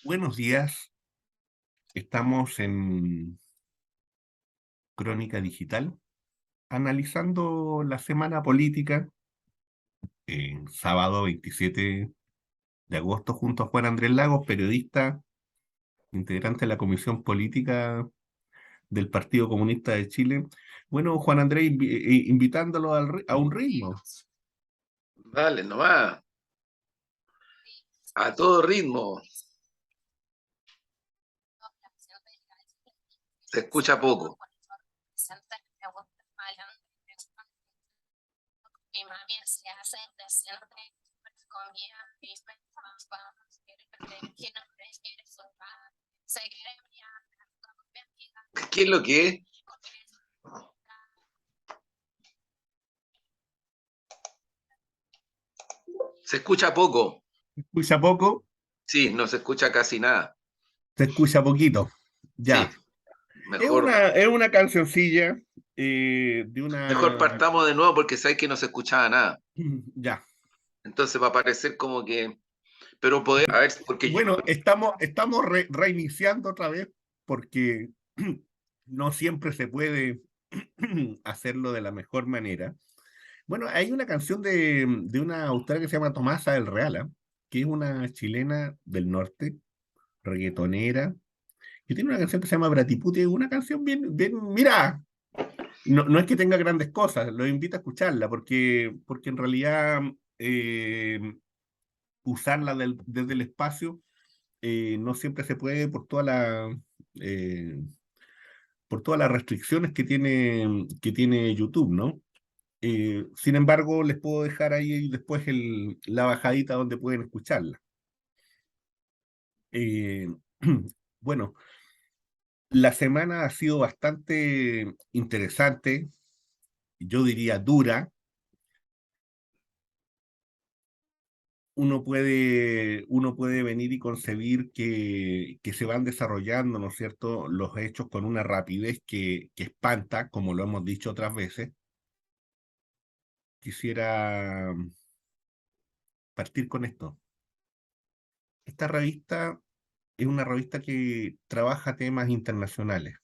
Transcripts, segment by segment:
Buenos días, estamos en Crónica Digital, analizando la semana política, sábado 27 de agosto, junto a Juan Andrés Lagos, periodista, integrante de la Comisión Política del Partido Comunista de Chile. Bueno, Juan Andrés, invitándolo a un ritmo. Dale, nomás, a todo ritmo. Se escucha poco. ¿Qué es lo que es? Se escucha poco. ¿Se escucha poco? Sí, no se escucha casi nada. Se escucha poquito. Sí, Ya. mejor, Es una cancioncilla de mejor una... partamos de nuevo porque sabes que no se escuchaba nada. Ya. Entonces va a parecer como que, pero poder, a ver, porque yo, Bueno, estamos reiniciando otra vez porque no siempre se puede hacerlo de la mejor manera. Bueno, hay una canción de una autora que se llama Tomasa del Real, ¿ah? Que es una chilena del norte, reggaetonera, que tiene una canción que se llama Bratiputi, una canción bien, mira, no es que tenga grandes cosas, lo invito a escucharla porque en realidad eh, usarla desde el espacio no siempre se puede eh, por todas las restricciones que tiene YouTube, ¿no? Sin embargo, les puedo dejar ahí después la bajadita donde pueden escucharla. Eh, bueno, la semana ha sido bastante interesante, yo diría dura. Uno puede venir y concebir que se van desarrollando, ¿no es cierto?, los hechos con una rapidez que espanta, como lo hemos dicho otras veces. Quisiera partir con esto. Esta revista es una revista que trabaja temas internacionales,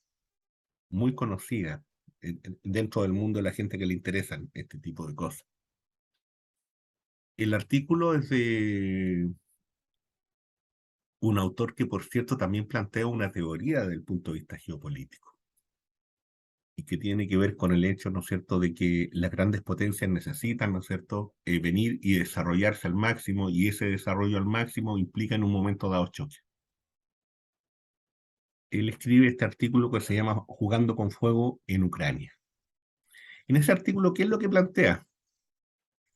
muy conocida dentro del mundo de la gente que le interesan este tipo de cosas. El artículo es de un autor que, por cierto, también plantea una teoría desde el punto de vista geopolítico y que tiene que ver con el hecho, ¿no es cierto?, de que las grandes potencias necesitan, ¿no es cierto?, venir y desarrollarse al máximo, y ese desarrollo al máximo implica en un momento dado choque. Él escribe este artículo que se llama Jugando con Fuego en Ucrania. En ese artículo, ¿qué es lo que plantea?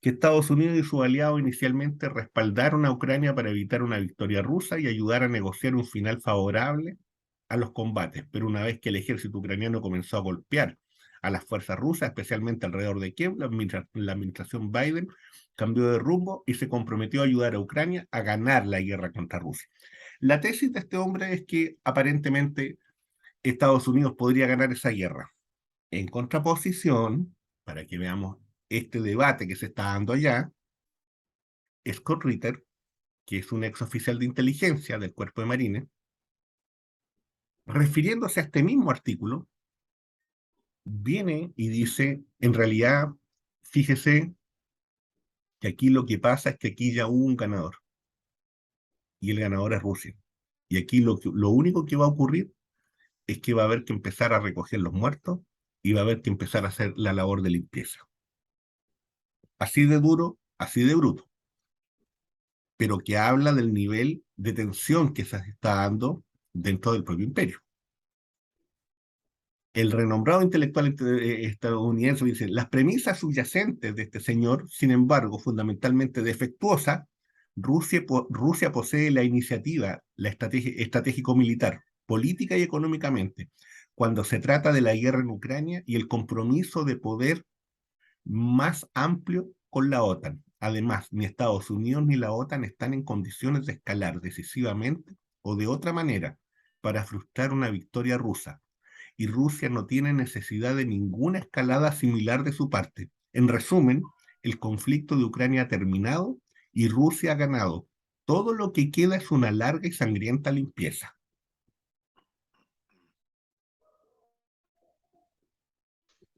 Que Estados Unidos y sus aliados inicialmente respaldaron a Ucrania para evitar una victoria rusa y ayudar a negociar un final favorable a los combates, pero una vez que el ejército ucraniano comenzó a golpear a las fuerzas rusas, especialmente alrededor de Kiev, la administración Biden cambió de rumbo y se comprometió a ayudar a Ucrania a ganar la guerra contra Rusia. La tesis de este hombre es que aparentemente Estados Unidos podría ganar esa guerra. En contraposición, para que veamos este debate que se está dando allá, Scott Ritter, que es un ex oficial de inteligencia del Cuerpo de Marines, refiriéndose a este mismo artículo, viene y dice, en realidad, fíjese que aquí lo que pasa es que aquí ya hubo un ganador, y el ganador es Rusia. Y aquí lo único que va a ocurrir es que va a haber que empezar a recoger los muertos y va a haber que empezar a hacer la labor de limpieza. Así de duro, así de bruto, pero que habla del nivel de tensión que se está dando dentro del propio imperio. El renombrado intelectual estadounidense dice, las premisas subyacentes de este señor, sin embargo, fundamentalmente defectuosas, Rusia posee la iniciativa, la estratégico-militar, política y económicamente, cuando se trata de la guerra en Ucrania y el compromiso de poder más amplio con la OTAN. Además, ni Estados Unidos ni la OTAN están en condiciones de escalar decisivamente o de otra manera para frustrar una victoria rusa. Y Rusia no tiene necesidad de ninguna escalada similar de su parte. En resumen, el conflicto de Ucrania ha terminado y Rusia ha ganado. Todo lo que queda es una larga y sangrienta limpieza.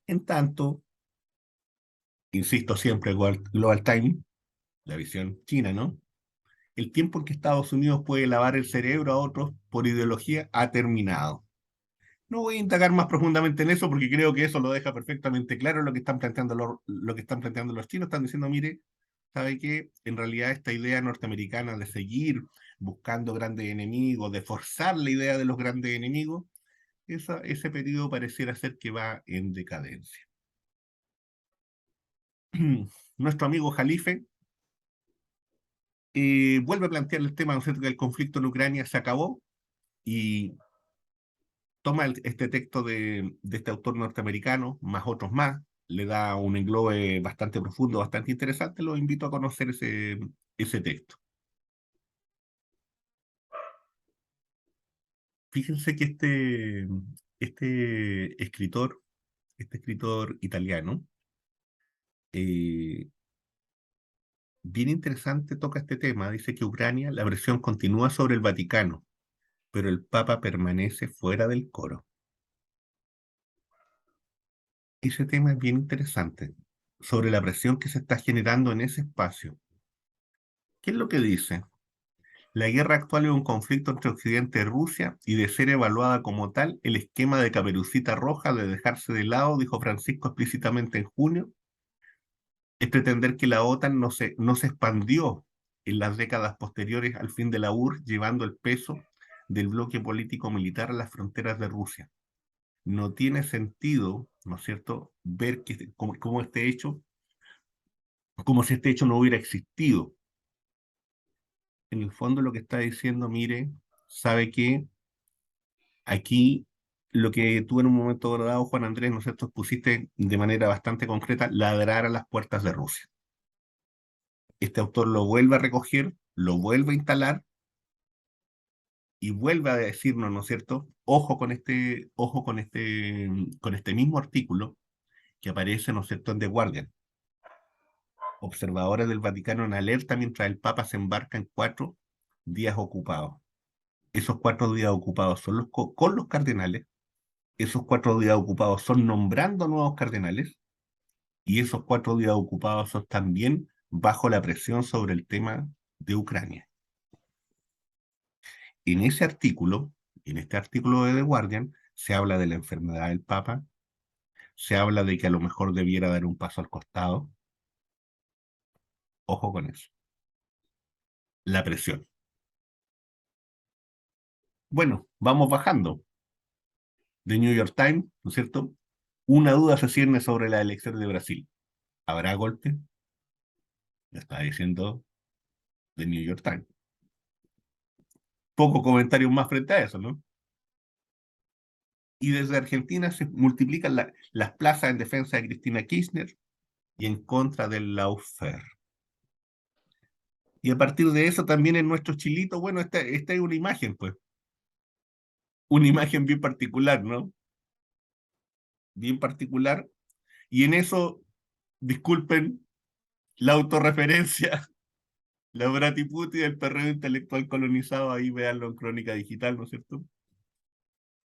En tanto, insisto siempre, Global Time, la visión china, ¿no? El tiempo en que Estados Unidos puede lavar el cerebro a otros por ideología ha terminado. No voy a indagar más profundamente en eso porque creo que eso lo deja perfectamente claro lo que están planteando lo que están planteando los chinos. Están diciendo, mire, ¿sabe qué? En realidad esta idea norteamericana de seguir buscando grandes enemigos, de forzar la idea de los grandes enemigos, ese periodo pareciera ser que va en decadencia. Nuestro amigo Jalife vuelve a plantear el tema, ¿no es cierto?, que el conflicto en Ucrania se acabó y toma este texto de este autor norteamericano, más otros más, le da un englobe bastante profundo, bastante interesante. Los invito a conocer ese texto. Fíjense que este escritor, este escritor italiano, eh, bien interesante, toca este tema. Dice que Ucrania, la presión continúa sobre el Vaticano, pero el Papa permanece fuera del coro. Ese tema es bien interesante, sobre la presión que se está generando en ese espacio. ¿Qué es lo que dice? La guerra actual es un conflicto entre Occidente y Rusia, y de ser evaluada como tal, el esquema de Caperucita Roja de dejarse de lado, dijo Francisco explícitamente en junio, es pretender que la OTAN no se expandió en las décadas posteriores al fin de la URSS, llevando el peso del bloque político-militar a las fronteras de Rusia. No tiene sentido, ¿no es cierto?, ver cómo este hecho, como si este hecho no hubiera existido. En el fondo lo que está diciendo, mire, ¿sabe qué? Aquí lo que tú en un momento dado, Juan Andrés, ¿no es cierto?, pusiste de manera bastante concreta, ladrar a las puertas de Rusia. Este autor lo vuelve a recoger, lo vuelve a instalar y vuelve a decirnos, ¿no es cierto?, con este mismo artículo que aparece, ¿no es cierto?, en The Guardian. Observadores del Vaticano en alerta mientras el Papa se embarca en 4 días ocupados. Esos 4 días ocupados son con los cardenales, esos 4 días ocupados son nombrando nuevos cardenales, y esos 4 días ocupados son también bajo la presión sobre el tema de Ucrania. En ese artículo, en este artículo de The Guardian, se habla de la enfermedad del Papa, se habla de que a lo mejor debiera dar un paso al costado. Ojo con eso. La presión. Bueno, vamos bajando. The New York Times, ¿no es cierto? Una duda se cierne sobre la elección de Brasil. ¿Habrá golpe? Lo está diciendo The New York Times. Poco comentario más frente a eso, ¿no? Y desde Argentina se multiplican las plazas en defensa de Cristina Kirchner y en contra del lawfare. Y a partir de eso también en nuestro chilito, bueno, esta es una imagen, pues, una imagen bien particular, ¿no? Bien particular. Y en eso, disculpen la autorreferencia, la bratiputi del perreo intelectual colonizado, ahí véanlo en Crónica Digital, ¿no es cierto?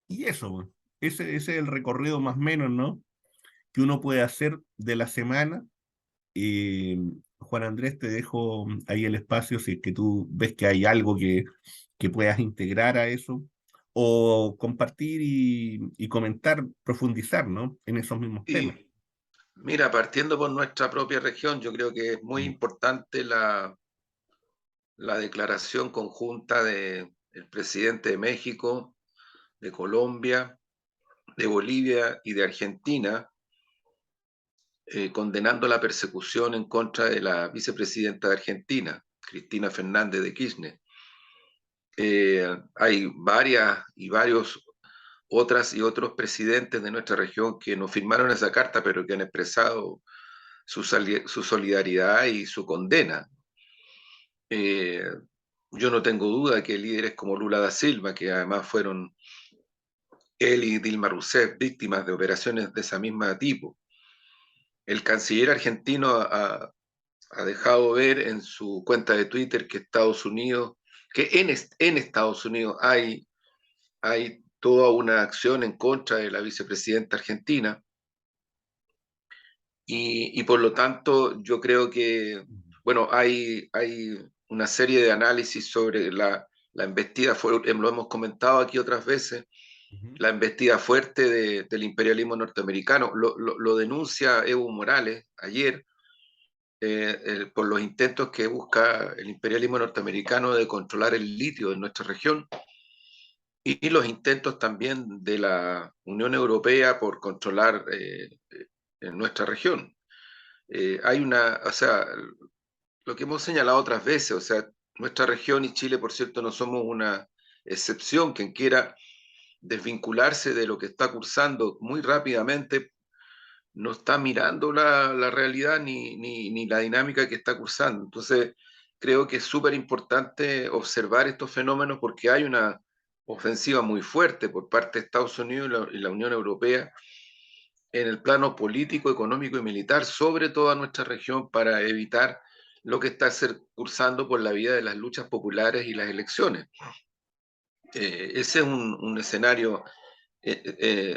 Y eso, pues, ese es el recorrido más o menos, ¿no?, que uno puede hacer de la semana. Juan Andrés, te dejo ahí el espacio si es que tú ves que hay algo que puedas integrar a eso, o compartir y comentar, profundizar, ¿no?, en esos mismos temas. Y mira, partiendo por nuestra propia región, yo creo que es muy Mm. importante la declaración conjunta del presidente de México, de Colombia, de Bolivia y de Argentina, condenando la persecución en contra de la vicepresidenta de Argentina, Cristina Fernández de Kirchner. Hay varias y varios otras y otros presidentes de nuestra región que no firmaron esa carta, pero que han expresado su solidaridad y su condena. Eh, yo no tengo duda que líderes como Lula da Silva, que además fueron él y Dilma Rousseff víctimas de operaciones de esa misma tipo. El canciller argentino ha dejado ver en su cuenta de Twitter que Estados Unidos, que en Estados Unidos hay toda una acción en contra de la vicepresidenta argentina y por lo tanto yo creo que, bueno, hay una serie de análisis sobre la embestida, lo hemos comentado aquí otras veces, Ujú, la embestida fuerte del imperialismo norteamericano. Lo denuncia Evo Morales ayer por los intentos que busca el imperialismo norteamericano de controlar el litio en nuestra región y los intentos también de la Unión Europea por controlar en nuestra región. Hay una, o sea, lo que hemos señalado otras veces, o sea, nuestra región y Chile, por cierto, no somos una excepción. Quien quiera desvincularse de lo que está cursando muy rápidamente no está mirando la realidad ni la dinámica que está cursando. Entonces, creo que es súper importante observar estos fenómenos porque hay una ofensiva muy fuerte por parte de Estados Unidos y la Unión Europea en el plano político, económico y militar sobre toda nuestra región para evitar lo que está cursando por la vía de las luchas populares y las elecciones. Ese es un escenario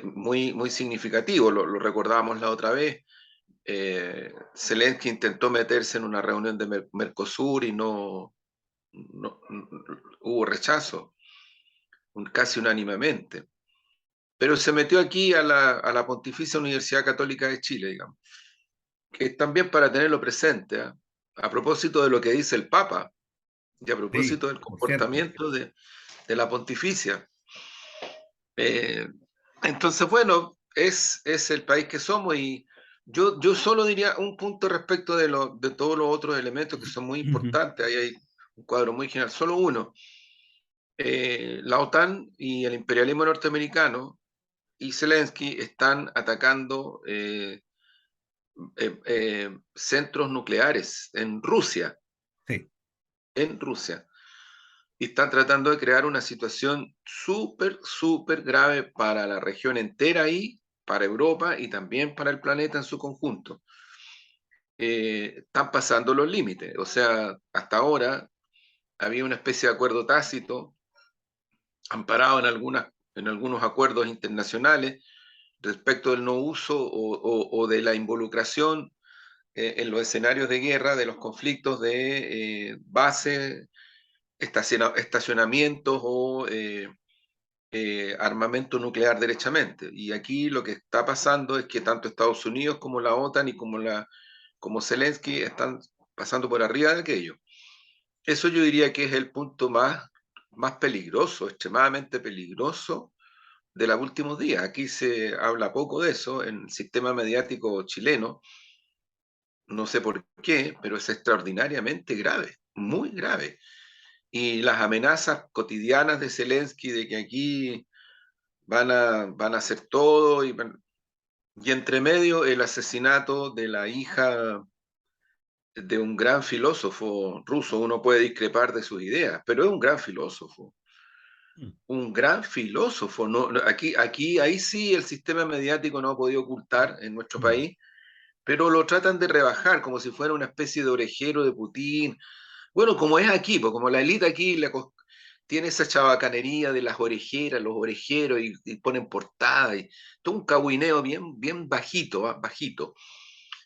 muy significativo, lo recordábamos la otra vez. Zelensky intentó meterse en una reunión de Mercosur y no hubo rechazo, casi unánimemente. Pero se metió aquí a la Pontificia Universidad Católica de Chile, digamos, que es también para tenerlo presente, ¿eh? A propósito de lo que dice el Papa y a sí, propósito del por cierto. comportamiento de la Pontificia. Eh, entonces, bueno, es el país que somos y yo solo diría un punto respecto de todos los otros elementos que son muy Ujú, importantes. Ahí hay un cuadro muy general, solo uno. La OTAN y el imperialismo norteamericano y Zelensky están atacando centros nucleares sí. en Rusia, y están tratando de crear una situación súper grave para la región entera y para Europa y también para el planeta en su conjunto. Están pasando los límites, o sea, hasta ahora había una especie de acuerdo tácito amparado en algunos acuerdos internacionales respecto del no uso o de la involucración en los escenarios de guerra de los conflictos de bases, estacionamientos o armamento nuclear derechamente. Y aquí lo que está pasando es que tanto Estados Unidos como la OTAN y como Zelensky están pasando por arriba de aquello. Eso yo diría que es el punto más peligroso, extremadamente peligroso de los últimos días. Aquí se habla poco de eso en el sistema mediático chileno, no sé por qué, pero es extraordinariamente grave, muy grave. Y las amenazas cotidianas de Zelensky de que aquí van a hacer todo y entre medio el asesinato de la hija de un gran filósofo ruso. Uno puede discrepar de sus ideas, pero es un gran filósofo, Mm, un gran filósofo. Ahí sí el sistema mediático no ha podido ocultar en nuestro mm, país, pero lo tratan de rebajar como si fuera una especie de orejero de Putin. Bueno, como es aquí, pues como la élite aquí tiene esa chabacanería de las orejeras, los orejeros, y ponen portada, y todo un cahuineo bien bajito, bajito.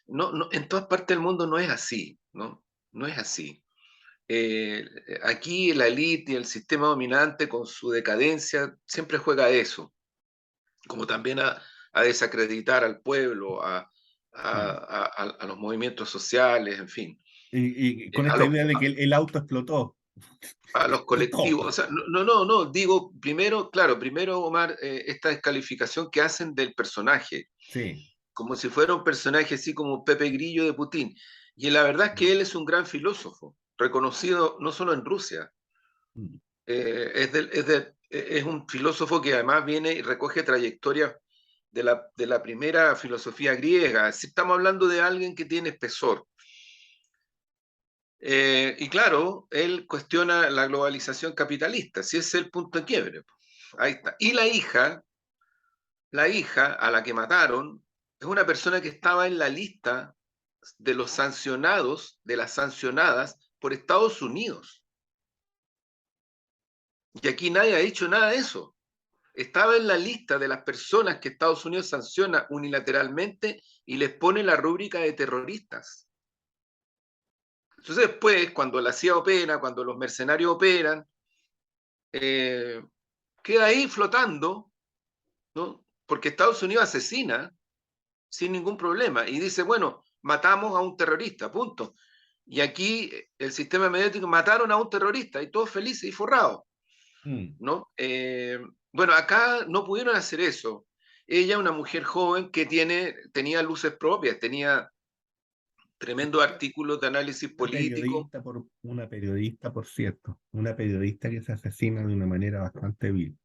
No, en todas partes del mundo no es así, ¿no? No es así. Eh, Aquí la élite y el sistema dominante con su decadencia siempre juega a eso, como también a desacreditar al pueblo, mm. a los movimientos sociales, en fin, Y con a esta los, idea de que el auto explotó. a los Explotó. colectivos. O sea, no, digo, primero, claro, primero, Omar, esta descalificación que hacen del personaje, Sí. como si fuera un personaje así como Pepe Grillo de Putin. Y la verdad es que Mm, él es un gran filósofo, reconocido no solo en Rusia, mm, es un filósofo que además viene y recoge trayectorias de la primera filosofía griega. Si estamos hablando de alguien que tiene espesor. Y claro, él cuestiona la globalización capitalista, si ese es el punto de quiebre. Ahí está. Y la hija a la que mataron, es una persona que estaba en la lista de los sancionados, de las sancionadas por Estados Unidos. Y aquí nadie ha dicho nada de eso. Estaba en la lista de las personas que Estados Unidos sanciona unilateralmente y les pone la rúbrica de terroristas. Entonces después, cuando la CIA opera, cuando los mercenarios operan, queda ahí flotando, ¿no? Porque Estados Unidos asesina sin ningún problema y dice, bueno, matamos a un terrorista, punto. Y aquí el sistema mediático mataron a un terrorista y todos felices y forrados, Mm. ¿no? Bueno, acá no pudieron hacer eso. Ella, una mujer joven que tenía luces propias, tenía tremendos artículos de análisis político. Una periodista, por cierto, una periodista que se asesina de una manera bastante vil.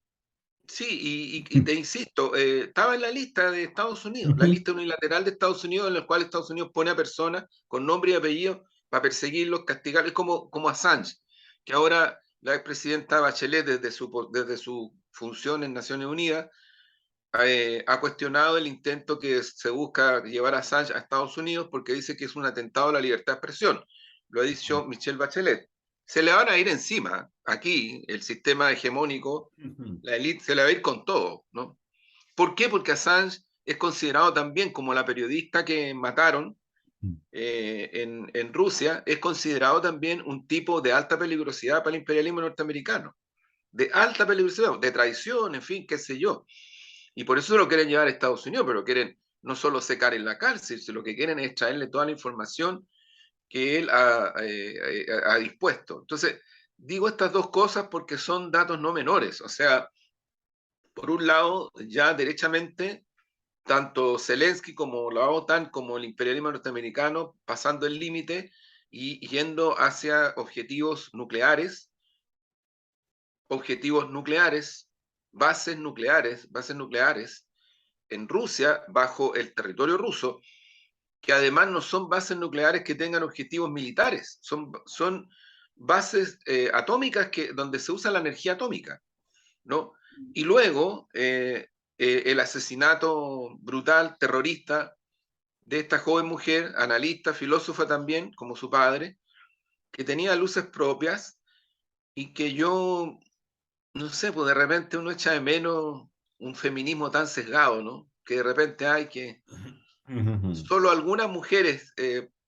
Sí, y te insisto, estaba en la lista de Estados Unidos, la Ujú. lista unilateral de Estados Unidos, en la cual Estados Unidos pone a personas con nombre y apellido para perseguirlos, castigarlos, como Assange, que ahora la expresidenta Bachelet, desde su función en Naciones Unidas, ha cuestionado el intento que se busca llevar a Assange a Estados Unidos porque dice que es un atentado a la libertad de expresión. Lo ha dicho Michelle Bachelet. Se le van a ir encima. Aquí, el sistema hegemónico, Ujú. la élite se le va a ir con todo, ¿no? ¿Por qué? Porque Assange es considerado también como la periodista que mataron en Rusia, es considerado también un tipo de alta peligrosidad para el imperialismo norteamericano, de alta peligrosidad, de traición, en fin, qué sé yo. Y por eso lo quieren llevar a Estados Unidos, pero quieren no solo secar en la cárcel, sino lo que quieren es traerle toda la información que él ha dispuesto. Entonces, digo estas dos cosas porque son datos no menores. O sea, por un lado, ya derechamente, tanto Zelensky como la OTAN, como el imperialismo norteamericano, pasando el límite y yendo hacia objetivos nucleares, bases nucleares en Rusia, bajo el territorio ruso, que además no son bases nucleares que tengan objetivos militares, son bases atómicas donde se usa la energía atómica, ¿no? Y luego el asesinato brutal, terrorista, de esta joven mujer, analista, filósofa también, como su padre, que tenía luces propias y que yo, no sé, pues de repente uno echa de menos un feminismo tan sesgado, ¿no? Que de repente hay que Ujú. solo algunas mujeres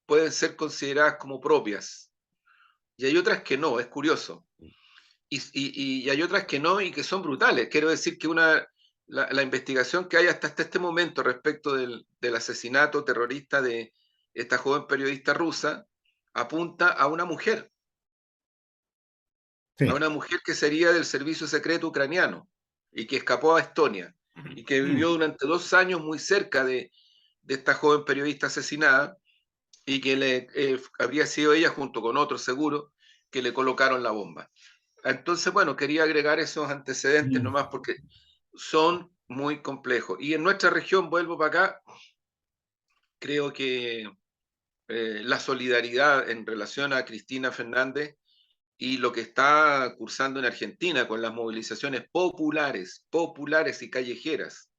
pueden ser consideradas como propias y hay otras que no, es curioso. Y hay otras que no y que son brutales. Quiero decir que la investigación que hay hasta este momento respecto del asesinato terrorista de esta joven periodista rusa apunta a Sí. una mujer que sería del servicio secreto ucraniano y que escapó a Estonia y que vivió Mm. durante 2 años muy cerca de esta joven periodista asesinada y que habría sido ella junto con otros seguro que le colocaron la bomba. Entonces, bueno, quería agregar esos antecedentes Mm. nomás porque son muy complejos. Y en nuestra región, vuelvo para acá, creo que la solidaridad en relación a Cristina Fernández y lo que está cursando en Argentina con las movilizaciones populares y callejeras,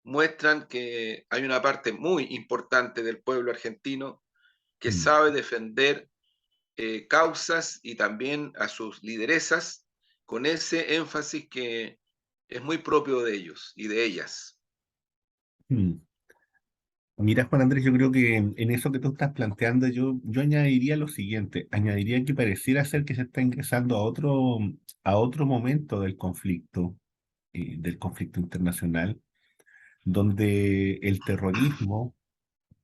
muestran que hay una parte muy importante del pueblo argentino que Mm. sabe defender causas y también a sus lideresas con ese énfasis que es muy propio de ellos y de ellas. Mm. Mira, Juan Andrés, yo creo que en eso que tú estás planteando, yo añadiría lo siguiente, añadiría que pareciera ser que se está ingresando a otro momento del conflicto internacional, donde el terrorismo,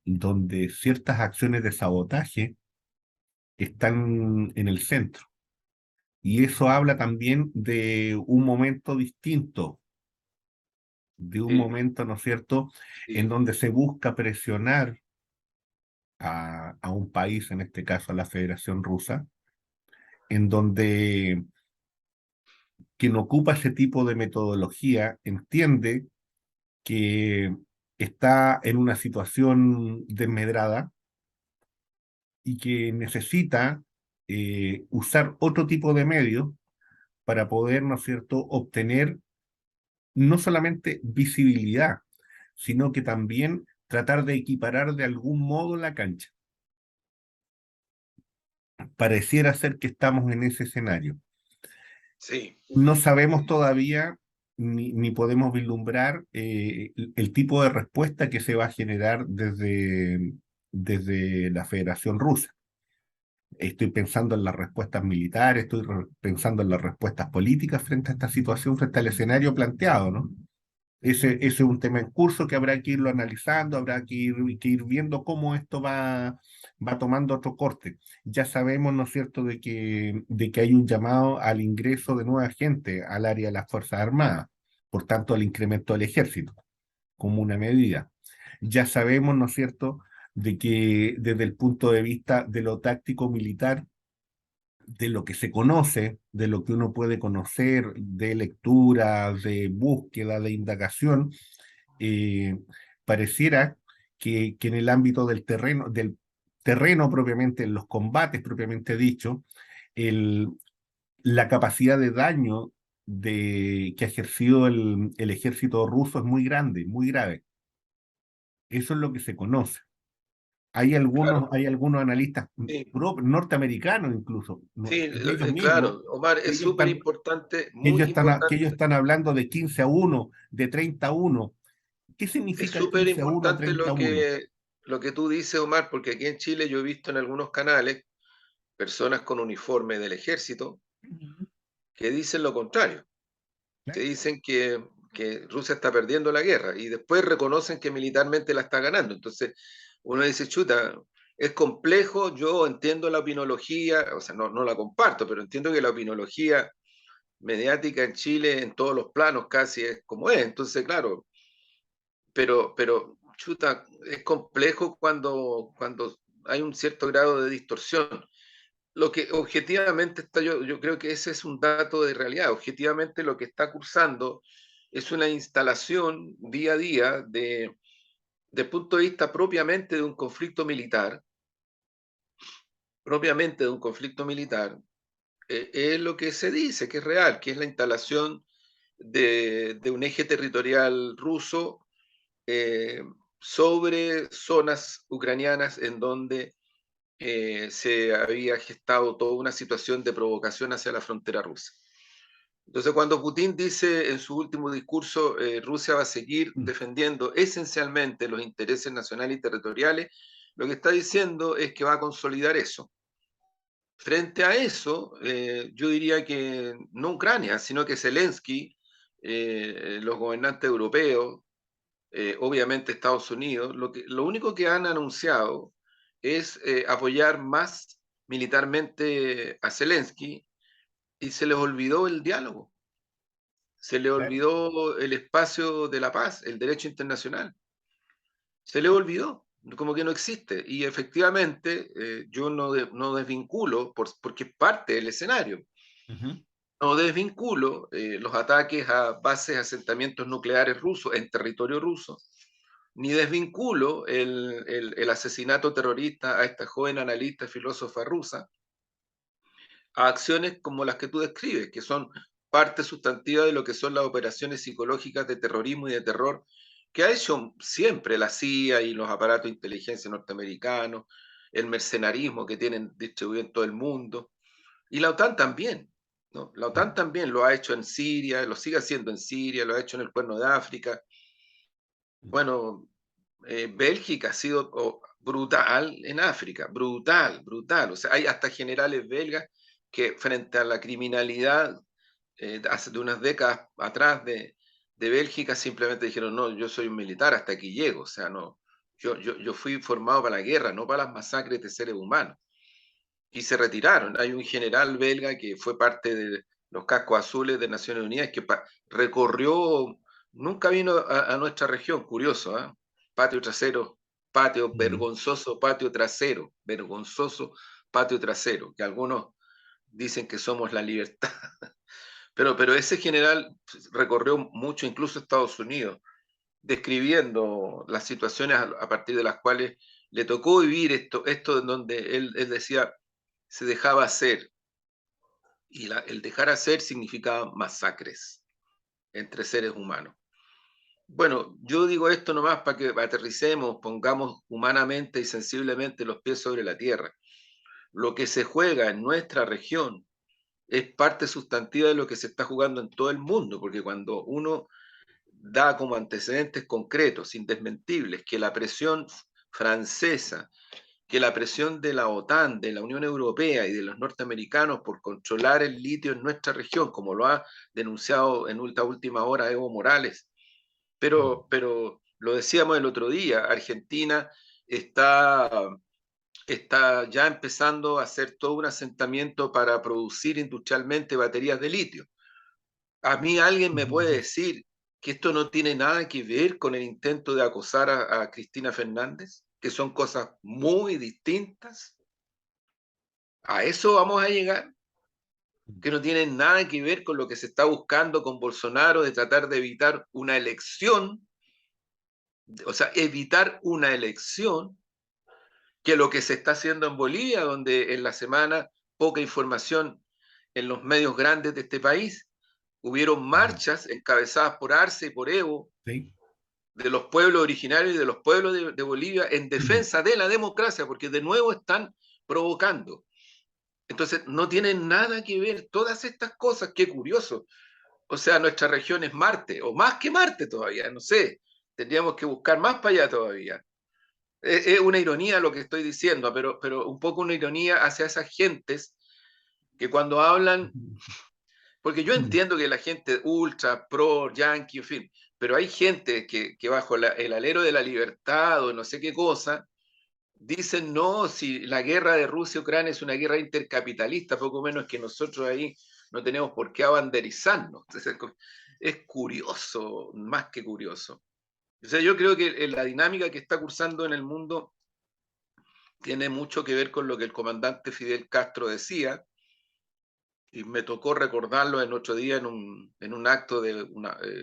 donde ciertas acciones de sabotaje están en el centro. Y eso habla también de un momento distinto, de un Sí, momento, ¿no es cierto?, en sí, donde se busca presionar a un país, en este caso a la Federación Rusa, en donde quien ocupa ese tipo de metodología entiende que está en una situación desmedrada y que necesita usar otro tipo de medios para poder, ¿no es cierto?, obtener no solamente visibilidad, sino que también tratar de equiparar de algún modo la cancha. Pareciera ser que estamos en ese escenario. Sí, No sabemos todavía ni podemos vislumbrar el tipo de respuesta que se va a generar desde la Federación Rusa. Estoy pensando en las respuestas militares, pensando en las respuestas políticas frente a esta situación, frente al escenario planteado, ¿no? Ese es un tema en curso que habrá que irlo analizando, habrá que ir viendo cómo esto va tomando otro corte. Ya sabemos, ¿no es cierto?, de que hay un llamado al ingreso de nueva gente al área de las Fuerzas Armadas, por tanto, al incremento del ejército, como una medida. Ya sabemos, ¿no es cierto?, de que desde el punto de vista de lo táctico militar, de lo que se conoce, de lo que uno puede conocer, de lectura, de búsqueda, de indagación, eh, pareciera que en el ámbito del terreno propiamente, en los combates propiamente dicho, el, la capacidad de daño que ha ejercido el ejército ruso es muy grande, muy grave. Eso es lo que se conoce. claro. Hay algunos analistas Sí, norteamericanos incluso, sí, de ellos mismos, claro, Omar, que es ellos súper están, importante, muy que ellos importante. están hablando de 15-1, de 30-1. ¿Qué Es significa súper 15-1, importante 30-1? lo que tú dices, Omar, porque aquí en Chile yo he visto en algunos canales personas con uniforme del ejército que dicen lo contrario, que Claro. dicen que Rusia está perdiendo la guerra y después reconocen que militarmente la está ganando. Entonces uno dice, chuta, es complejo, yo entiendo la opinología, o sea, no la comparto, pero entiendo que la opinología mediática en Chile en todos los planos casi es como es. Entonces, claro, pero chuta, es complejo cuando hay un cierto grado de distorsión. Lo que objetivamente está, yo creo que ese es un dato de realidad. Objetivamente lo que está cursando es una instalación día a día de punto de vista propiamente de un conflicto militar, es lo que se dice, que es real, que es la instalación de un eje territorial ruso eh, sobre zonas ucranianas en donde se había gestado toda una situación de provocación hacia la frontera rusa. Entonces, cuando Putin dice en su último discurso, Rusia va a seguir Mm. defendiendo esencialmente los intereses nacionales y territoriales, lo que está diciendo es que va a consolidar eso. Frente a eso, yo diría que no Ucrania, sino que Zelensky, los gobernantes europeos, obviamente Estados Unidos, lo único que han anunciado es apoyar más militarmente a Zelensky y se les olvidó el diálogo, se les Claro. olvidó el espacio de la paz, el derecho internacional, se les olvidó, como que no existe. Y efectivamente yo no desvinculo, porque es parte del escenario, Ujú. no desvinculo los ataques a bases, asentamientos nucleares rusos en territorio ruso, ni desvinculo el asesinato terrorista a esta joven analista filósofa rusa a acciones como las que tú describes, que son parte sustantiva de lo que son las operaciones psicológicas de terrorismo y de terror que ha hecho siempre la CIA y los aparatos de inteligencia norteamericanos, el mercenarismo que tienen distribuido en todo el mundo, y la OTAN también. ¿No? La OTAN también lo ha hecho en Siria, lo sigue haciendo en Siria, lo ha hecho en el Cuerno de África. Bueno, Bélgica ha sido brutal en África, brutal, brutal. O sea, hay hasta generales belgas que frente a la criminalidad hace de unas décadas atrás de Bélgica simplemente dijeron, no, yo soy un militar, hasta aquí llego. O sea, no, yo fui formado para la guerra, no para las masacres de seres humanos. Y se retiraron. Hay un general belga que fue parte de los cascos azules de Naciones Unidas que recorrió, nunca vino a nuestra región, curioso, ¿eh? Patio trasero, patio Mm. vergonzoso patio trasero, que algunos dicen que somos la libertad. Pero ese general recorrió mucho, incluso Estados Unidos, describiendo las situaciones a partir de las cuales le tocó vivir esto en donde él decía, se dejaba hacer, y el dejar hacer significaba masacres entre seres humanos. Bueno, yo digo esto nomás para que aterricemos, pongamos humanamente y sensiblemente los pies sobre la tierra. Lo que se juega en nuestra región es parte sustantiva de lo que se está jugando en todo el mundo, porque cuando uno da como antecedentes concretos, indesmentibles, que la presión francesa, que la presión de la OTAN, de la Unión Europea y de los norteamericanos por controlar el litio en nuestra región, como lo ha denunciado en última hora Evo Morales, pero lo decíamos el otro día, Argentina está, está ya empezando a hacer todo un asentamiento para producir industrialmente baterías de litio. A mí alguien me puede decir que esto no tiene nada que ver con el intento de acosar a Cristina Fernández, que son cosas muy distintas. A eso vamos a llegar, que no tienen nada que ver con lo que se está buscando con Bolsonaro de tratar de evitar una elección, o sea, evitar una elección, que lo que se está haciendo en Bolivia, donde en la semana poca información en los medios grandes de este país, hubieron marchas encabezadas por Arce y por Evo, Sí. de los pueblos originarios y de los pueblos de Bolivia en defensa de la democracia, porque de nuevo están provocando. Entonces, no tienen nada que ver todas estas cosas, qué curioso. O sea, nuestra región es Marte, o más que Marte todavía, no sé. Tendríamos que buscar más para allá todavía. Es una ironía lo que estoy diciendo, pero un poco una ironía hacia esas gentes que cuando hablan, porque yo entiendo que la gente ultra, pro, yankee, en fin, pero hay gente que bajo el alero de la libertad o no sé qué cosa, dicen no, si la guerra de Rusia-Ucrania es una guerra intercapitalista, poco menos que nosotros ahí no tenemos por qué abanderizarnos. Entonces, es curioso, más que curioso. O sea, yo creo que la dinámica que está cursando en el mundo tiene mucho que ver con lo que el comandante Fidel Castro decía, y me tocó recordarlo en otro día en un acto de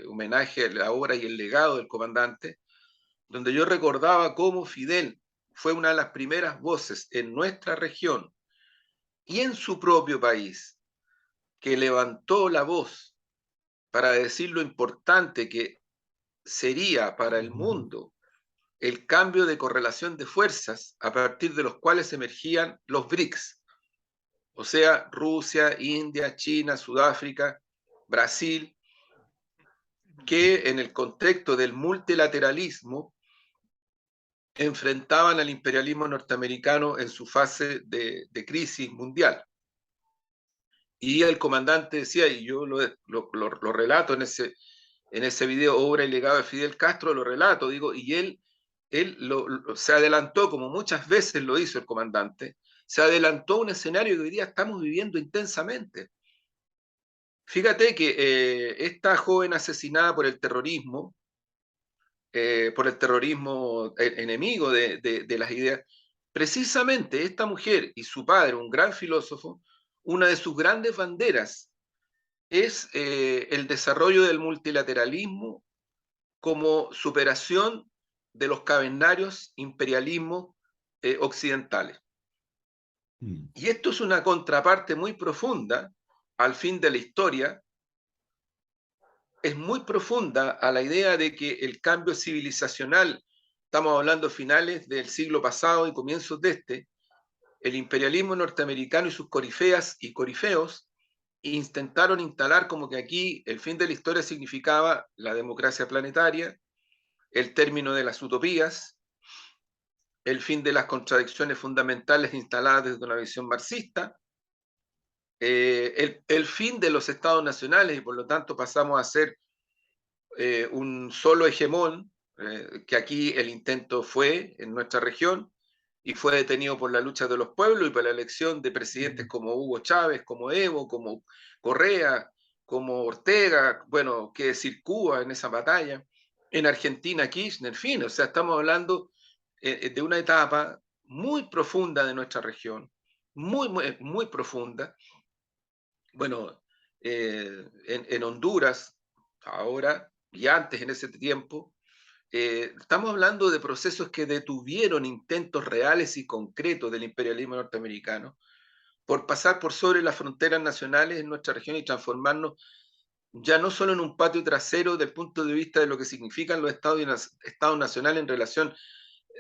homenaje a la obra y el legado del comandante, donde yo recordaba cómo Fidel fue una de las primeras voces en nuestra región y en su propio país que levantó la voz para decir lo importante que sería para el mundo el cambio de correlación de fuerzas a partir de los cuales emergían los BRICS, o sea, Rusia, India, China, Sudáfrica, Brasil, que en el contexto del multilateralismo enfrentaban al imperialismo norteamericano en su fase de crisis mundial. Y el comandante decía, y yo lo relato en ese video, Obra y Legado de Fidel Castro, lo relato, digo, y se adelantó, como muchas veces lo hizo el comandante, se adelantó a un escenario que hoy día estamos viviendo intensamente. Fíjate que esta joven asesinada por el terrorismo enemigo de las ideas, precisamente esta mujer y su padre, un gran filósofo, una de sus grandes banderas es el desarrollo del multilateralismo como superación de los cavernarios imperialismos occidentales. Y esto es una contraparte muy profunda al fin de la historia, es muy profunda a la idea de que el cambio civilizacional, estamos hablando finales del siglo pasado y comienzos de este, el imperialismo norteamericano y sus corifeas y corifeos intentaron instalar como que aquí el fin de la historia significaba la democracia planetaria, el término de las utopías, el fin de las contradicciones fundamentales instaladas desde una visión marxista, el fin de los estados nacionales y por lo tanto pasamos a ser un solo hegemón, que aquí el intento fue en nuestra región y fue detenido por la lucha de los pueblos y por la elección de presidentes como Hugo Chávez, como Evo, como Correa, como Ortega, bueno, que decir Cuba en esa batalla, en Argentina Kirchner, en fin, o sea, estamos hablando de una etapa muy profunda de nuestra región, muy profunda. Bueno, en Honduras, ahora y antes en ese tiempo, estamos hablando de procesos que detuvieron intentos reales y concretos del imperialismo norteamericano por pasar por sobre las fronteras nacionales en nuestra región y transformarnos ya no solo en un patio trasero del punto de vista de lo que significan los estados nacionales en relación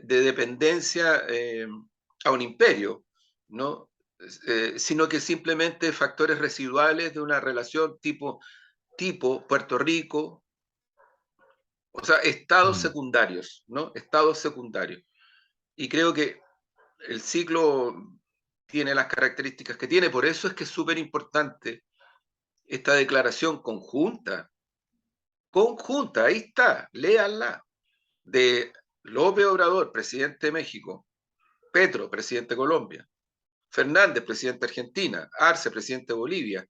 de dependencia a un imperio, ¿no? Sino que simplemente factores residuales de una relación tipo Puerto Rico, o sea, estados Mm, secundarios, ¿no? Estados secundarios. Y creo que el ciclo tiene las características que tiene, por eso es que es súper importante esta declaración conjunta, ahí está, léanla, de López Obrador, presidente de México, Petro, presidente de Colombia, Fernández, presidente de Argentina, Arce, presidente de Bolivia,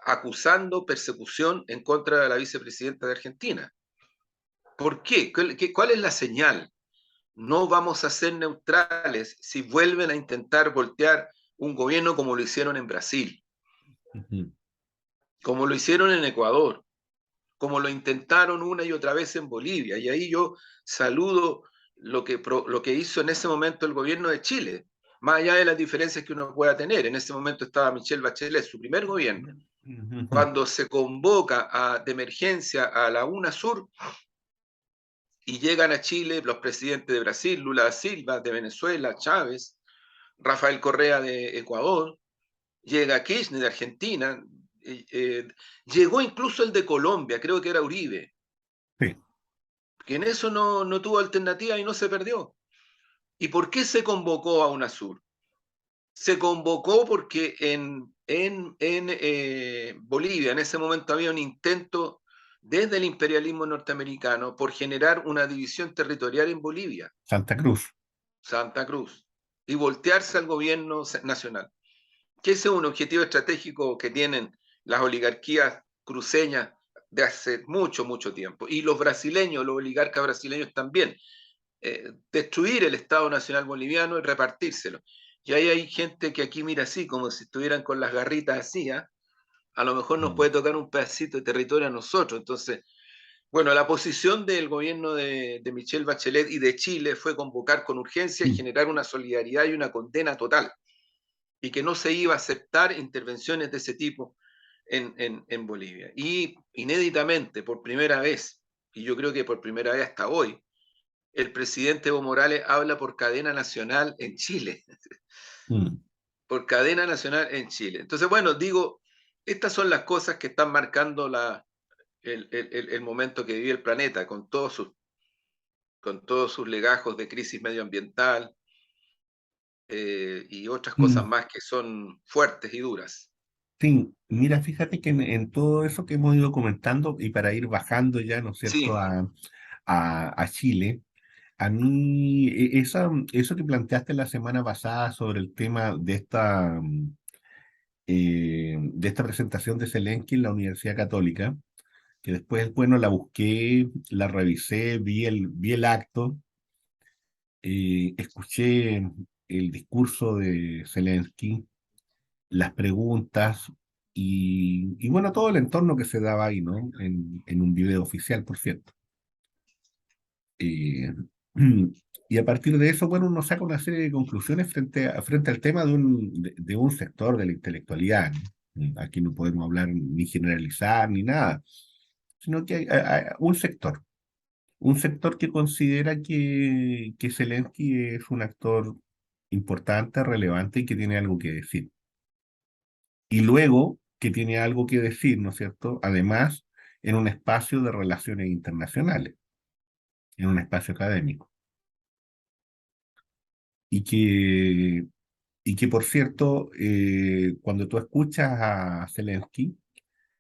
acusando persecución en contra de la vicepresidenta de Argentina. ¿Por qué? ¿Cuál es la señal? No vamos a ser neutrales si vuelven a intentar voltear un gobierno como lo hicieron en Brasil, ujú. como lo hicieron en Ecuador, como lo intentaron una y otra vez en Bolivia. Y ahí yo saludo lo que hizo en ese momento el gobierno de Chile, más allá de las diferencias que uno pueda tener. En ese momento estaba Michelle Bachelet, su primer gobierno. Ujú. Cuando se convoca de emergencia a la UNASUR y llegan a Chile los presidentes de Brasil, Lula da Silva, de Venezuela, Chávez, Rafael Correa de Ecuador, llega Kirchner de Argentina, llegó incluso el de Colombia, creo que era Uribe, Sí. que en eso no tuvo alternativa y no se perdió. ¿Y por qué se convocó a UNASUR? Se convocó porque en Bolivia en ese momento había un intento desde el imperialismo norteamericano por generar una división territorial en Bolivia, Santa Cruz. Santa Cruz, y voltearse al gobierno nacional. Que ese es un objetivo estratégico que tienen las oligarquías cruceñas de hace mucho tiempo. Y los brasileños, los oligarcas brasileños también, destruir el Estado Nacional Boliviano y repartírselo. Y ahí hay gente que aquí mira así, como si estuvieran con las garritas así, ¿eh? A lo mejor nos Mm, puede tocar un pedacito de territorio a nosotros. Entonces, bueno, la posición del gobierno de Michelle Bachelet y de Chile fue convocar con urgencia y mm, generar una solidaridad y una condena total, y que no se iba a aceptar intervenciones de ese tipo en Bolivia. Y inéditamente, por primera vez, y yo creo que por primera vez hasta hoy, el presidente Evo Morales habla por cadena nacional en Chile, mm. por cadena nacional en Chile. Entonces, bueno, digo, estas son las cosas que están marcando el momento que vive el planeta, con todos sus legajos de crisis medioambiental y otras cosas Mm. más que son fuertes y duras. Sí, mira, fíjate que en todo eso que hemos ido comentando y para ir bajando ya, ¿no es Sí, cierto?, a Chile, a mí eso que planteaste la semana pasada sobre el tema de esta presentación de Zelensky en la Universidad Católica, que después, bueno, la busqué, la revisé, vi el acto, escuché el discurso de Zelensky, las preguntas y bueno, todo el entorno que se daba ahí, ¿no? En un video oficial, por cierto. Eh, y a partir de eso, bueno, uno saca una serie de conclusiones frente al tema de un sector de la intelectualidad, ¿no? Aquí no podemos hablar ni generalizar ni nada, sino que hay un sector que considera que Zelensky es un actor importante, relevante y que tiene algo que decir. Y luego que tiene algo que decir, ¿no es cierto? Además, en un espacio de relaciones internacionales, en un espacio académico. Y que, y que por cierto, cuando tú escuchas a Zelensky,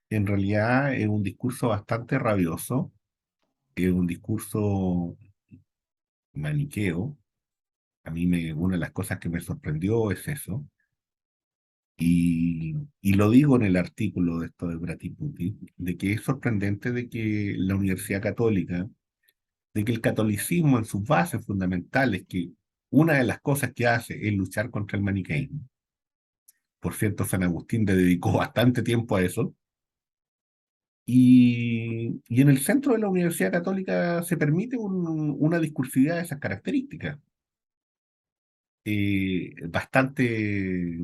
en realidad es un discurso bastante rabioso, es un discurso maniqueo. Una de las cosas que me sorprendió es eso. Y lo digo en el artículo de esto de Bratiputi, de que es sorprendente de que la Universidad Católica, de que el catolicismo en sus bases fundamentales, que una de las cosas que hace es luchar contra el maniqueísmo. Por cierto, San Agustín le dedicó bastante tiempo a eso. Y en el centro de la Universidad Católica se permite una discursividad de esas características, bastante,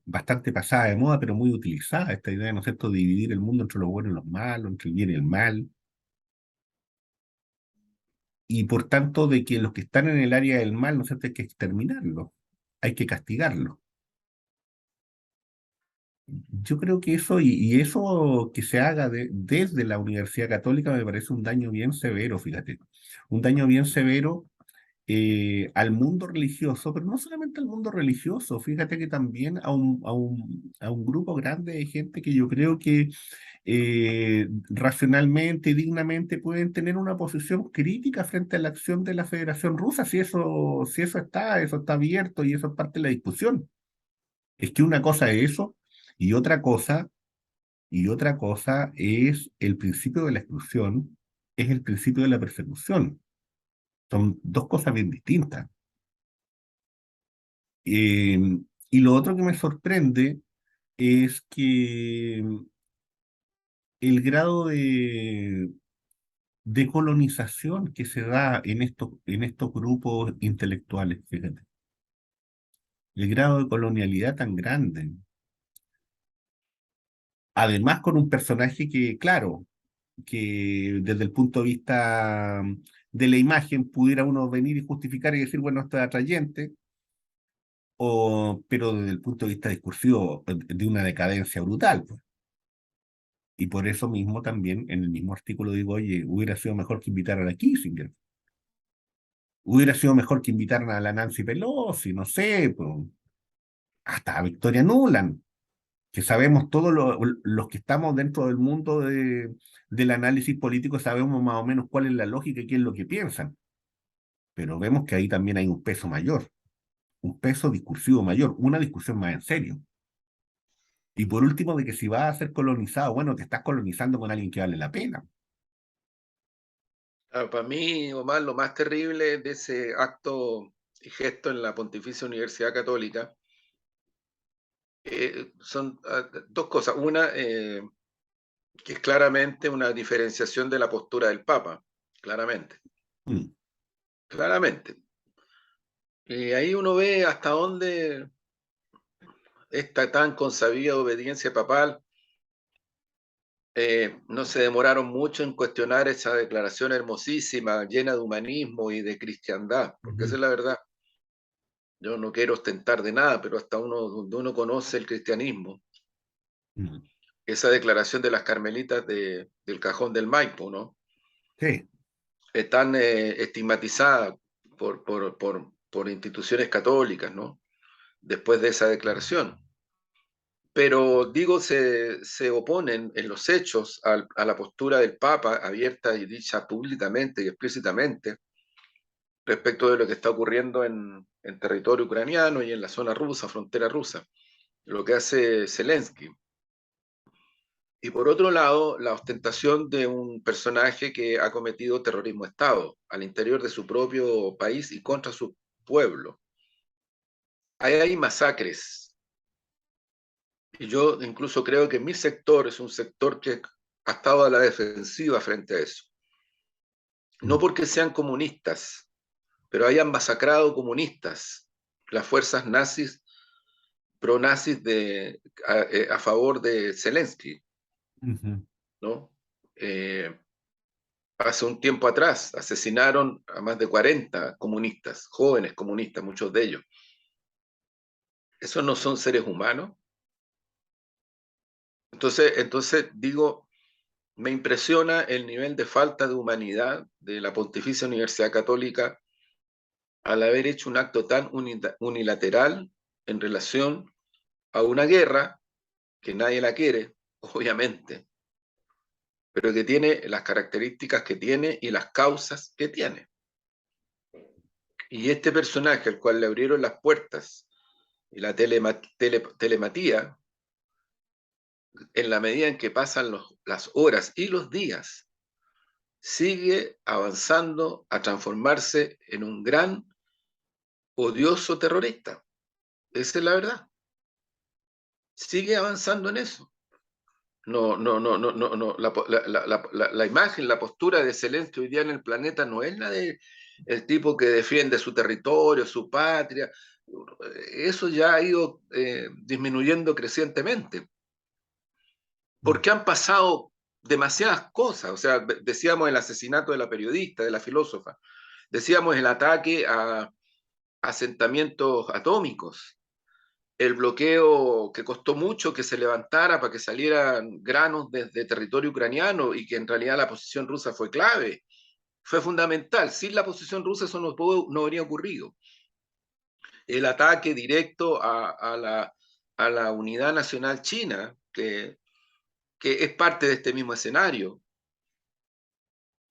bastante pasada de moda, pero muy utilizada, esta idea, ¿no es cierto?, de dividir el mundo entre los buenos y los malos, entre el bien y el mal, y por tanto de que los que están en el área del mal, ¿no es cierto?, hay que exterminarlos, hay que castigarlos. Yo creo que eso, y eso que se haga desde la Universidad Católica me parece un daño bien severo, fíjate, un daño bien severo al mundo religioso, pero no solamente al mundo religioso, fíjate que también a un grupo grande de gente que yo creo que racionalmente y dignamente pueden tener una posición crítica frente a la acción de la Federación Rusa, si eso está abierto y eso es parte de la discusión. Es que una cosa es eso y otra cosa es el principio de la exclusión, es el principio de la persecución. Son dos cosas bien distintas. Eh, y lo otro que me sorprende es que el grado de colonización que se da en estos grupos intelectuales, fíjate, el grado de colonialidad tan grande. Además, con un personaje que, claro, que desde el punto de vista de la imagen pudiera uno venir y justificar y decir, bueno, esto es atrayente, pero desde el punto de vista discursivo, de una decadencia brutal, pues. Y por eso mismo también en el mismo artículo digo, oye, hubiera sido mejor que invitaran a Kissinger, hubiera sido mejor que invitaran a la Nancy Pelosi, no sé, pues, hasta a Victoria Nuland, que sabemos todos los que estamos dentro del mundo del análisis político, sabemos más o menos cuál es la lógica y qué es lo que piensan, pero vemos que ahí también hay un peso mayor, un peso discursivo mayor, una discusión más en serio. Y por último, de que si vas a ser colonizado, bueno, te estás colonizando con alguien que vale la pena. Para mí, Omar, lo más terrible de ese acto y gesto en la Pontificia Universidad Católica son dos cosas. Una, que es claramente una diferenciación de la postura del Papa, claramente, Mm, claramente. Y ahí uno ve hasta dónde esta tan consabida obediencia papal no se demoraron mucho en cuestionar esa declaración hermosísima, llena de humanismo y de cristiandad, porque esa ujú, es la verdad. Yo no quiero ostentar de nada, pero hasta donde uno conoce el cristianismo, mm. esa declaración de las carmelitas del Cajón del Maipo, ¿no? Sí. Es tan estigmatizada por instituciones católicas, ¿no? Después de esa declaración. Pero digo, se oponen en los hechos a la postura del Papa, abierta y dicha públicamente y explícitamente, respecto de lo que está ocurriendo en territorio ucraniano y en la zona rusa, frontera rusa, lo que hace Zelensky. Y por otro lado, la ostentación de un personaje que ha cometido terrorismo de Estado al interior de su propio país y contra su pueblo. Ahí hay masacres. Y yo incluso creo que mi sector es un sector que ha estado a la defensiva frente a eso. No Mm, porque sean comunistas, pero hayan masacrado comunistas, las fuerzas nazis, pro-nazis a favor de Zelensky, ujú, ¿no? Eh, Hace un tiempo atrás asesinaron a más de 40 comunistas, jóvenes comunistas, muchos de ellos. ¿Esos no son seres humanos? Entonces digo, me impresiona el nivel de falta de humanidad de la Pontificia Universidad Católica al haber hecho un acto tan unilateral en relación a una guerra que nadie la quiere, obviamente, pero que tiene las características que tiene y las causas que tiene. Y este personaje al cual le abrieron las puertas y la telematía, en la medida en que pasan las horas y los días, sigue avanzando a transformarse en un gran odioso terrorista. Esa es la verdad. Sigue avanzando en eso. la imagen, la postura de Zelensky hoy día en el planeta no es la de el tipo que defiende su territorio, su patria. Eso ya ha ido disminuyendo crecientemente, Mm. porque han pasado demasiadas cosas. O sea, decíamos el asesinato de la periodista, de la filósofa, decíamos el ataque a asentamientos atómicos, el bloqueo que costó mucho que se levantara para que salieran granos desde territorio ucraniano y que en realidad la posición rusa fue clave, fue fundamental. Sin la posición rusa eso no habría ocurrido. El ataque directo a la unidad nacional china, que es parte de este mismo escenario,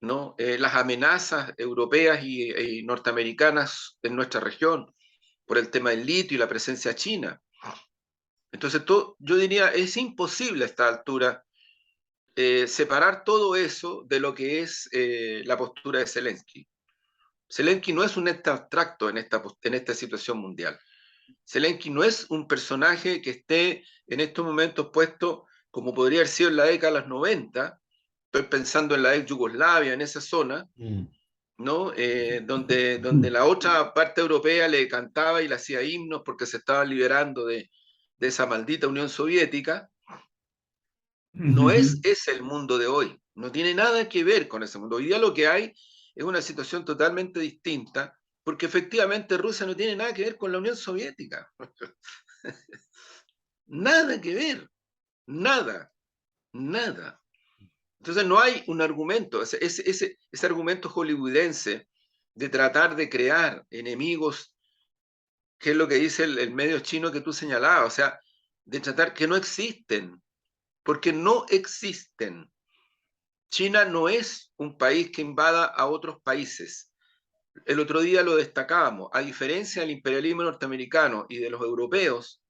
¿no? Las amenazas europeas y norteamericanas en nuestra región por el tema del litio y la presencia china. Entonces, yo diría, es imposible a esta altura separar todo eso de lo que es la postura de Zelensky. Zelensky no es un ente abstracto en esta situación mundial. Zelensky no es un personaje que esté en estos momentos puesto como podría haber sido en la década de los 90. Estoy pensando en la ex Yugoslavia, en esa zona, Mm. ¿no? Donde la otra parte europea le cantaba y le hacía himnos porque se estaba liberando de esa maldita Unión Soviética. No es ese el mundo de hoy, no tiene nada que ver con ese mundo. Hoy día lo que hay es una situación totalmente distinta, porque efectivamente Rusia no tiene nada que ver con la Unión Soviética. Nada que ver, nada, nada. Entonces no hay un argumento, ese argumento hollywoodense de tratar de crear enemigos, que es lo que dice el medio chino que tú señalabas, o sea, de tratar que no existen, porque no existen. China no es un país que invada a otros países. El otro día lo destacábamos, a diferencia del imperialismo norteamericano y de los europeos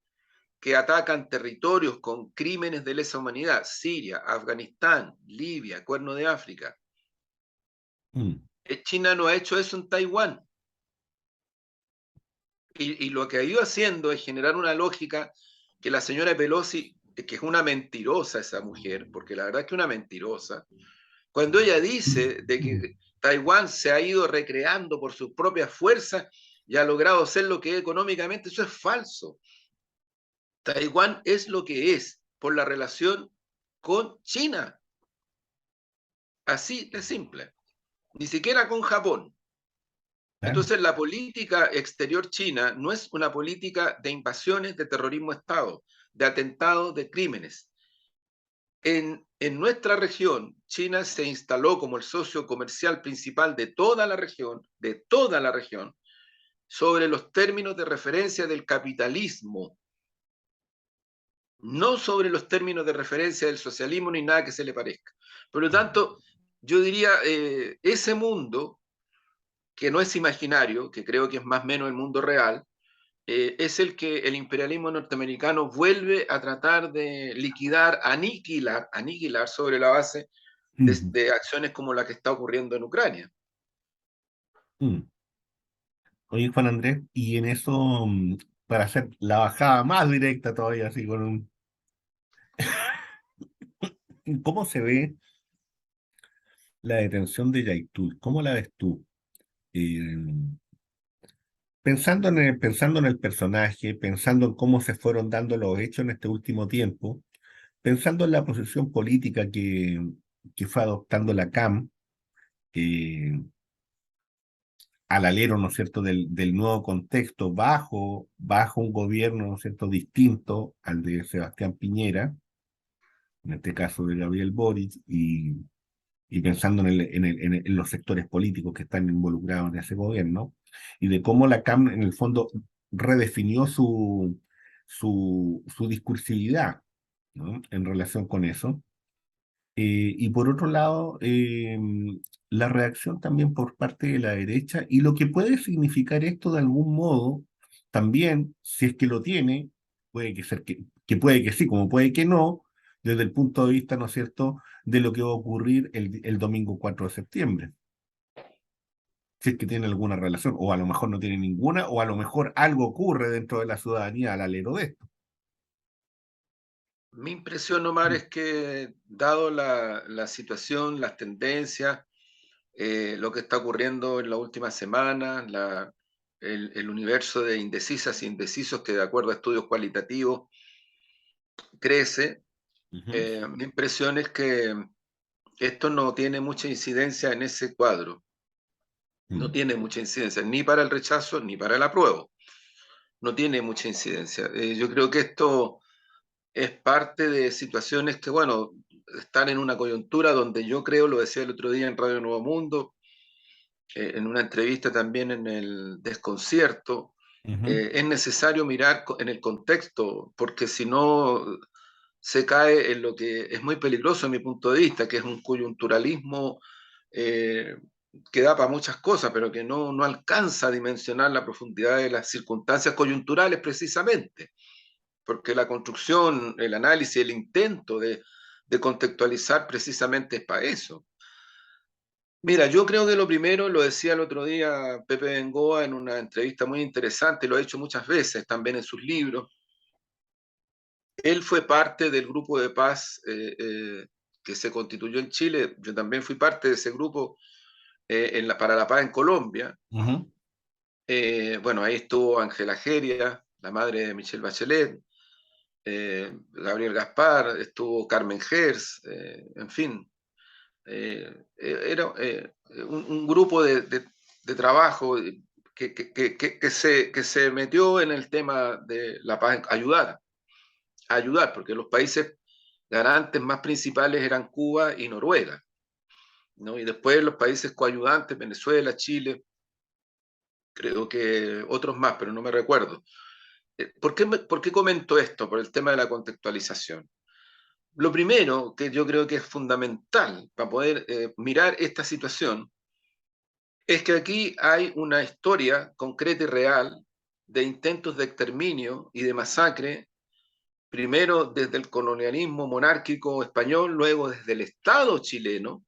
que atacan territorios con crímenes de lesa humanidad, Siria, Afganistán, Libia, Cuerno de África. Mm. China no ha hecho eso en Taiwán. Y lo que ha ido haciendo es generar una lógica que la señora Pelosi, que es una mentirosa esa mujer, porque la verdad es que es una mentirosa, cuando ella dice de que Taiwán se ha ido recreando por sus propias fuerzas y ha logrado ser lo que es económicamente, eso es falso. Taiwán es lo que es por la relación con China. Así de simple. Ni siquiera con Japón. Claro. Entonces, la política exterior china no es una política de invasiones, de terrorismo Estado, de atentados, de crímenes. En nuestra región, China se instaló como el socio comercial principal de toda la región, sobre los términos de referencia del capitalismo, no sobre los términos de referencia del socialismo ni nada que se le parezca. Por lo tanto, yo diría, ese mundo, que no es imaginario, que creo que es más o menos el mundo real, es el que el imperialismo norteamericano vuelve a tratar de liquidar, aniquilar sobre la base Mm. de acciones como la que está ocurriendo en Ucrania. Mm. Oye, Juan Andrés, y en eso, para hacer la bajada más directa todavía, así con un... ¿Cómo se ve la detención de Yaitul? ¿Cómo la ves tú? Eh, pensando en el personaje, pensando en cómo se fueron dando los hechos en este último tiempo, pensando en la posición política que fue adoptando la CAM, eh, al alero, ¿no es cierto?, del nuevo contexto, bajo un gobierno, ¿no es cierto?, distinto al de Sebastián Piñera, en este caso de Gabriel Boric, y pensando en los sectores políticos que están involucrados en ese gobierno, y de cómo la CAM en el fondo redefinió su discursividad, ¿no?, en relación con eso. Y por otro lado, la reacción también por parte de la derecha y lo que puede significar esto de algún modo, también, si es que lo tiene, puede que ser que puede que sí, como puede que no, desde el punto de vista, ¿no es cierto?, de lo que va a ocurrir el domingo 4 de septiembre. Si es que tiene alguna relación, o a lo mejor no tiene ninguna, o a lo mejor algo ocurre dentro de la ciudadanía al alero de esto. Mi impresión, Omar, es que dado la situación, las tendencias, lo que está ocurriendo en la última semana, el universo de indecisas e indecisos que de acuerdo a estudios cualitativos crece, Ujú, mi impresión es que esto no tiene mucha incidencia en ese cuadro, no mm, tiene mucha incidencia ni para el rechazo ni para el apruebo, no tiene mucha incidencia. Yo creo que esto es parte de situaciones que, bueno, están en una coyuntura donde yo creo, lo decía el otro día en Radio Nuevo Mundo, en una entrevista también en el Desconcierto, ujú, es necesario mirar en el contexto, porque si no se cae en lo que es muy peligroso en mi punto de vista, que es un coyunturalismo eh, que da para muchas cosas, pero que no alcanza a dimensionar la profundidad de las circunstancias coyunturales precisamente, porque la construcción, el análisis, el intento de contextualizar precisamente es para eso. Mira, yo creo que lo primero, lo decía el otro día Pepe Bengoa en una entrevista muy interesante, lo ha hecho muchas veces también en sus libros. Él fue parte del grupo de paz que se constituyó en Chile. Yo también fui parte de ese grupo para la paz en Colombia. ujú, Bueno, ahí estuvo Ángela Geria, la madre de Michelle Bachelet, Gabriel Gaspar, estuvo Carmen Gers, en fin. Era un grupo de trabajo que se metió en el tema de la paz, ayudar, porque los países garantes más principales eran Cuba y Noruega, ¿no? Y después los países coayudantes, Venezuela, Chile, creo que otros más, pero no me recuerdo. ¿Por qué comento esto? Por el tema de la contextualización. Lo primero que yo creo que es fundamental para poder mirar esta situación es que aquí hay una historia concreta y real de intentos de exterminio y de masacre, primero desde el colonialismo monárquico español, luego desde el Estado chileno,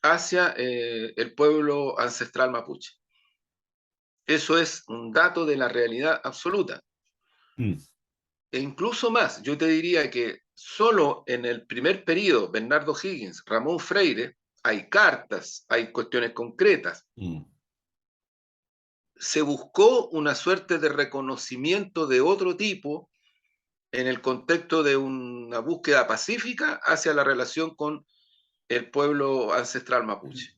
hacia el pueblo ancestral mapuche. Eso es un dato de la realidad absoluta. mm, E incluso más, yo te diría que solo en el primer periodo, Bernardo Higgins, Ramón Freire, hay cartas, hay cuestiones concretas. mm. Se buscó una suerte de reconocimiento de otro tipo en el contexto de una búsqueda pacífica hacia la relación con el pueblo ancestral mapuche.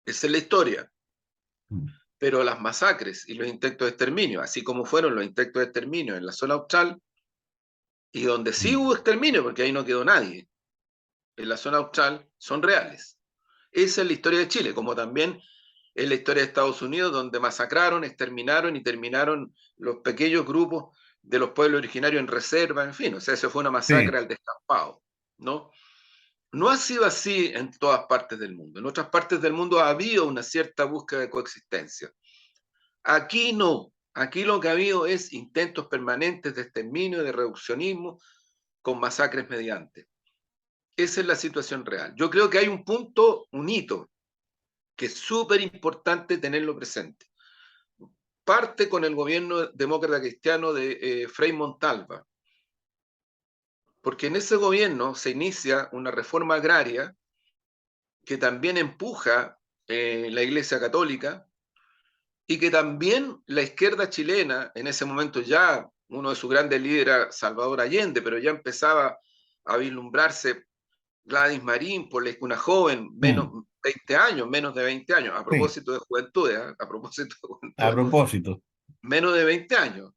Esa es la historia. Mm, Pero las masacres y los intentos de exterminio, así como fueron los intentos de exterminio en la zona austral, y donde sí mm. hubo exterminio, porque ahí no quedó nadie, en la zona austral, son reales. Esa es la historia de Chile, como también es la historia de Estados Unidos, donde masacraron, exterminaron y terminaron los pequeños grupos de los pueblos originarios en reserva, en fin, o sea, eso fue una masacre Sí, al descampado, ¿no? No ha sido así en todas partes del mundo. En otras partes del mundo ha habido una cierta búsqueda de coexistencia. Aquí no. Aquí lo que ha habido es intentos permanentes de exterminio y de reduccionismo con masacres mediante. Esa es la situación real. Yo creo que hay un punto, un hito, que es súper importante tenerlo presente. Parte con el gobierno demócrata cristiano de Frei Montalva, porque en ese gobierno se inicia una reforma agraria que también empuja la Iglesia Católica y que también la izquierda chilena, en ese momento ya uno de sus grandes líderes era Salvador Allende, pero ya empezaba a vislumbrarse Gladys Marín, por una joven, menos mm, 20 años, menos de 20 años, a sí, propósito de juventud, a propósito de a juventud, propósito. menos de 20 años.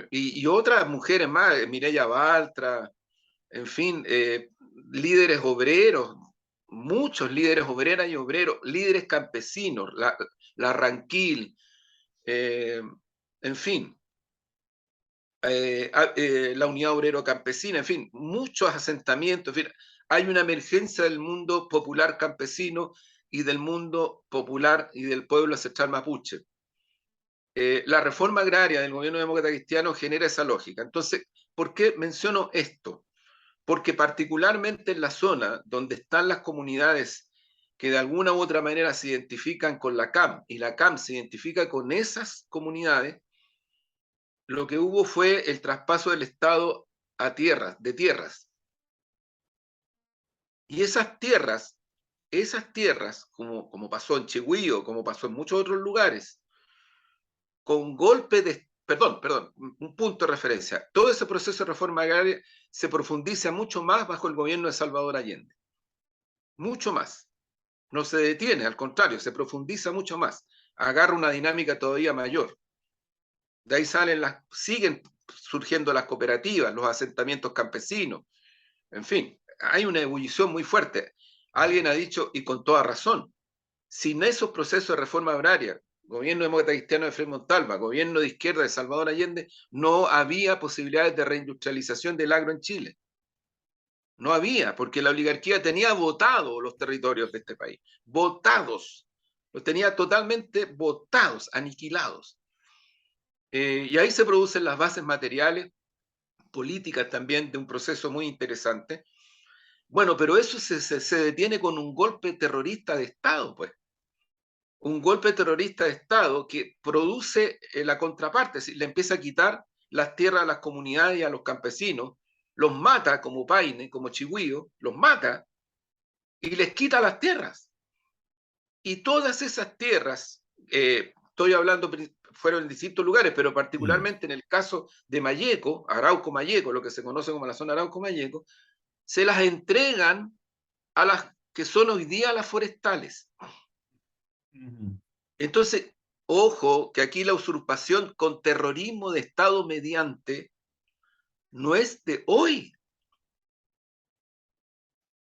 Y otras mujeres más, Mireya Baltra, en fin, líderes obreros, muchos líderes obreras y obreros, líderes campesinos, la Ranquil, en fin, la Unidad Obrero Campesina, en fin, muchos asentamientos, en fin, hay una emergencia del mundo popular campesino y del mundo popular y del pueblo ancestral mapuche. La reforma agraria del gobierno demócrata cristiano genera esa lógica. Entonces, ¿por qué menciono esto? Porque particularmente en la zona donde están las comunidades que de alguna u otra manera se identifican con la CAM y la CAM se identifica con esas comunidades, lo que hubo fue el traspaso del Estado a tierras, de tierras. Y esas tierras, como pasó en Chigüío, como pasó en muchos otros lugares, con golpe de, perdón, un punto de referencia, todo ese proceso de reforma agraria se profundiza mucho más bajo el gobierno de Salvador Allende. Mucho más. No se detiene, al contrario, se profundiza mucho más. Agarra una dinámica todavía mayor. De ahí siguen surgiendo las cooperativas, los asentamientos campesinos, en fin, hay una ebullición muy fuerte. Alguien ha dicho, y con toda razón, sin esos procesos de reforma agraria, gobierno demócrata cristiano de Frei Montalva, gobierno de izquierda de Salvador Allende, no había posibilidades de reindustrialización del agro en Chile. No había, porque la oligarquía tenía votado los territorios de este país, votados, los tenía totalmente votados, aniquilados. Y ahí se producen las bases materiales, políticas también, de un proceso muy interesante. Bueno, pero eso se detiene con un golpe terrorista de Estado, pues. Un golpe terrorista de Estado que produce la contraparte, le empieza a quitar las tierras a las comunidades y a los campesinos, los mata como Paine, como Chigüío, los mata y les quita las tierras. Y todas esas tierras, estoy hablando, fueron en distintos lugares, pero particularmente en el caso de Malleco, Arauco-Malleco, lo que se conoce como la zona Arauco-Malleco, se las entregan a las que son hoy día las forestales. Entonces, ojo, que aquí la usurpación con terrorismo de Estado mediante no es de hoy,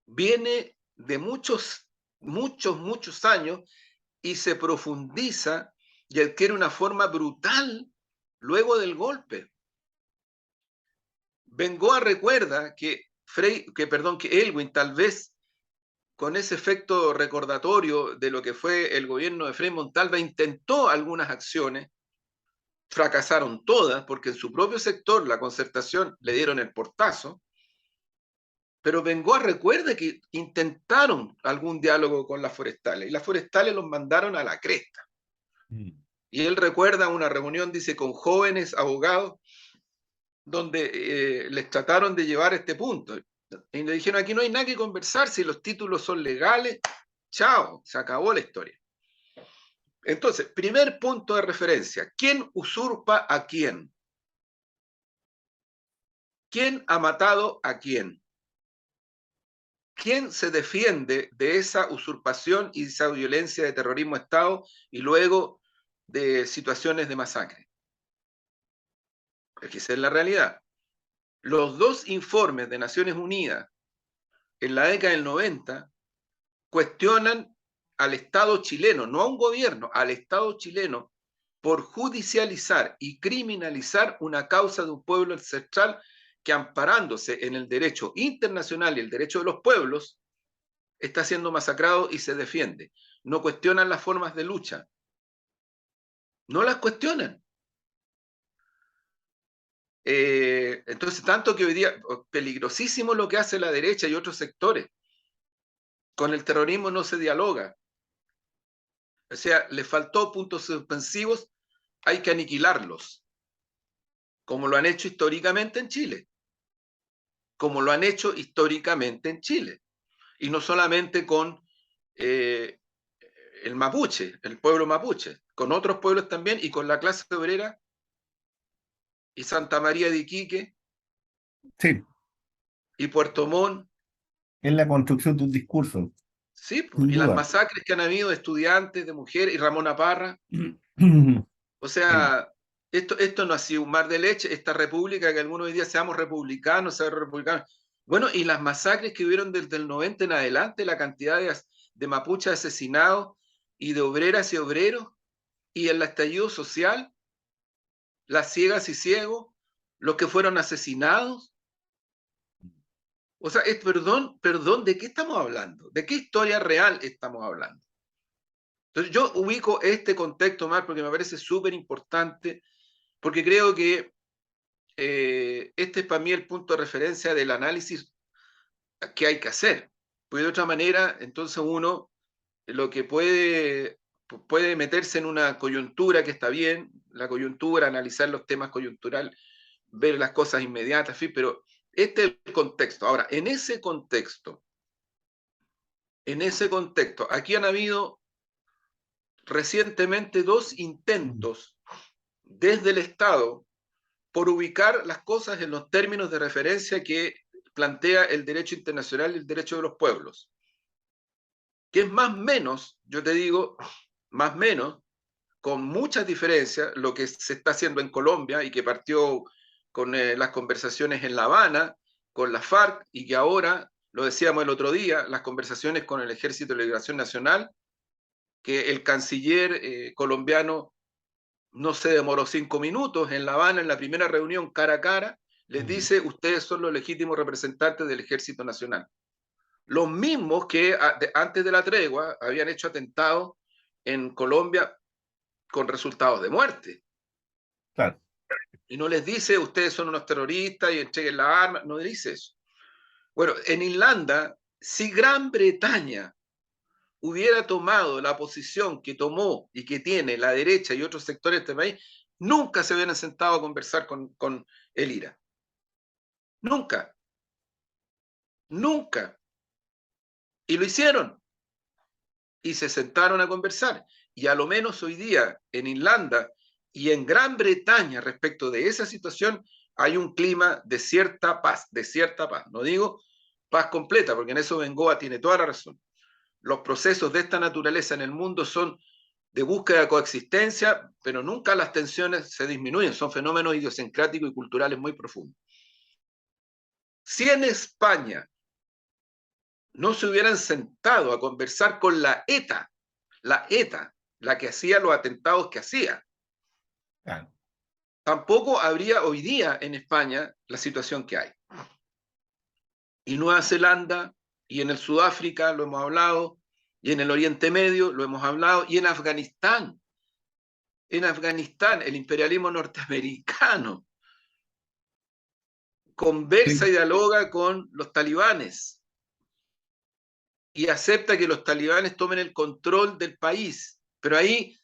viene de muchos, muchos, muchos años y se profundiza y adquiere una forma brutal luego del golpe. Bengoa recuerda que Elwin, tal vez con ese efecto recordatorio de lo que fue el gobierno de Frei Montalva, intentó algunas acciones, fracasaron todas, porque en su propio sector, la Concertación, le dieron el portazo, pero Bengoa recuerda que intentaron algún diálogo con las forestales, y las forestales los mandaron a la cresta. Y él recuerda una reunión, dice, con jóvenes abogados, donde les trataron de llevar este punto. Y le dijeron, aquí no hay nada que conversar, si los títulos son legales, chao, se acabó la historia. Entonces, primer punto de referencia, ¿quién usurpa a quién? ¿Quién ha matado a quién? ¿Quién se defiende de esa usurpación y esa violencia de terrorismo de Estado y luego de situaciones de masacre? Es que esa es la realidad. Los dos informes de Naciones Unidas en la década del 90 cuestionan al Estado chileno, no a un gobierno, al Estado chileno, por judicializar y criminalizar una causa de un pueblo ancestral que, amparándose en el derecho internacional y el derecho de los pueblos, está siendo masacrado y se defiende. No cuestionan las formas de lucha. No las cuestionan. Entonces, tanto que hoy día, peligrosísimo lo que hace la derecha y otros sectores. Con el terrorismo no se dialoga. O sea, le faltó puntos suspensivos, hay que aniquilarlos, como lo han hecho históricamente en Chile. Como lo han hecho históricamente en Chile. Y no solamente con el mapuche, el pueblo mapuche, con otros pueblos también y con la clase obrera y Santa María de Iquique Sí, y Puerto Montt, es la construcción de un discurso, sí, sin y las duda. masacres que han habido de estudiantes, de mujeres, y Ramona Parra. O Sí. sea, esto no ha sido un mar de leche, esta república, que algunos hoy día seamos republicanos, Bueno, y las masacres que hubieron desde el 90 en adelante, la cantidad de mapuches asesinados y de obreras y obreros, y el estallido social, las ciegas y ciegos, los que fueron asesinados. O sea, perdón, ¿de qué estamos hablando? ¿De qué historia real estamos hablando? Entonces yo ubico este contexto más porque me parece súper importante, porque creo que este es para mí el punto de referencia del análisis que hay que hacer. Porque de otra manera, entonces uno lo que puede puede meterse en una coyuntura que está bien, la coyuntura, analizar los temas coyunturales, ver las cosas inmediatas, pero este es el contexto. Ahora, en ese contexto, aquí han habido recientemente dos intentos desde el Estado por ubicar las cosas en los términos de referencia que plantea el derecho internacional y el derecho de los pueblos, que es más o menos, yo te digo, más o menos, con muchas diferencias, lo que se está haciendo en Colombia y que partió con las conversaciones en La Habana, con la FARC, y que ahora, lo decíamos el otro día, las conversaciones con el Ejército de Liberación Nacional, que el canciller colombiano no se demoró 5 minutos en La Habana, en la primera reunión cara a cara, les dice, ustedes son los legítimos representantes del Ejército Nacional. Los mismos que antes de la tregua habían hecho atentados en Colombia con resultados de muerte. Claro. Y no les dice, ustedes son unos terroristas y entreguen la arma, no dice eso. Bueno, en Irlanda, si Gran Bretaña hubiera tomado la posición que tomó y que tiene la derecha y otros sectores de este país, nunca se hubieran sentado a conversar con el IRA. Nunca. Nunca. Y lo hicieron. Y se sentaron a conversar. Y a lo menos hoy día en Irlanda y en Gran Bretaña respecto de esa situación hay un clima de cierta paz, de cierta paz. No digo paz completa, porque en eso Bengoa tiene toda la razón. Los procesos de esta naturaleza en el mundo son de búsqueda de coexistencia, pero nunca las tensiones se disminuyen, son fenómenos idiosincráticos y culturales muy profundos. Si en España no se hubieran sentado a conversar con la ETA, la que hacía los atentados que hacía, Claro. tampoco habría hoy día en España la situación que hay. Y Nueva Zelanda, y en el Sudáfrica lo hemos hablado, y en el Oriente Medio lo hemos hablado, y en Afganistán el imperialismo norteamericano conversa y Sí. dialoga con los talibanes y acepta que los talibanes tomen el control del país. Pero ahí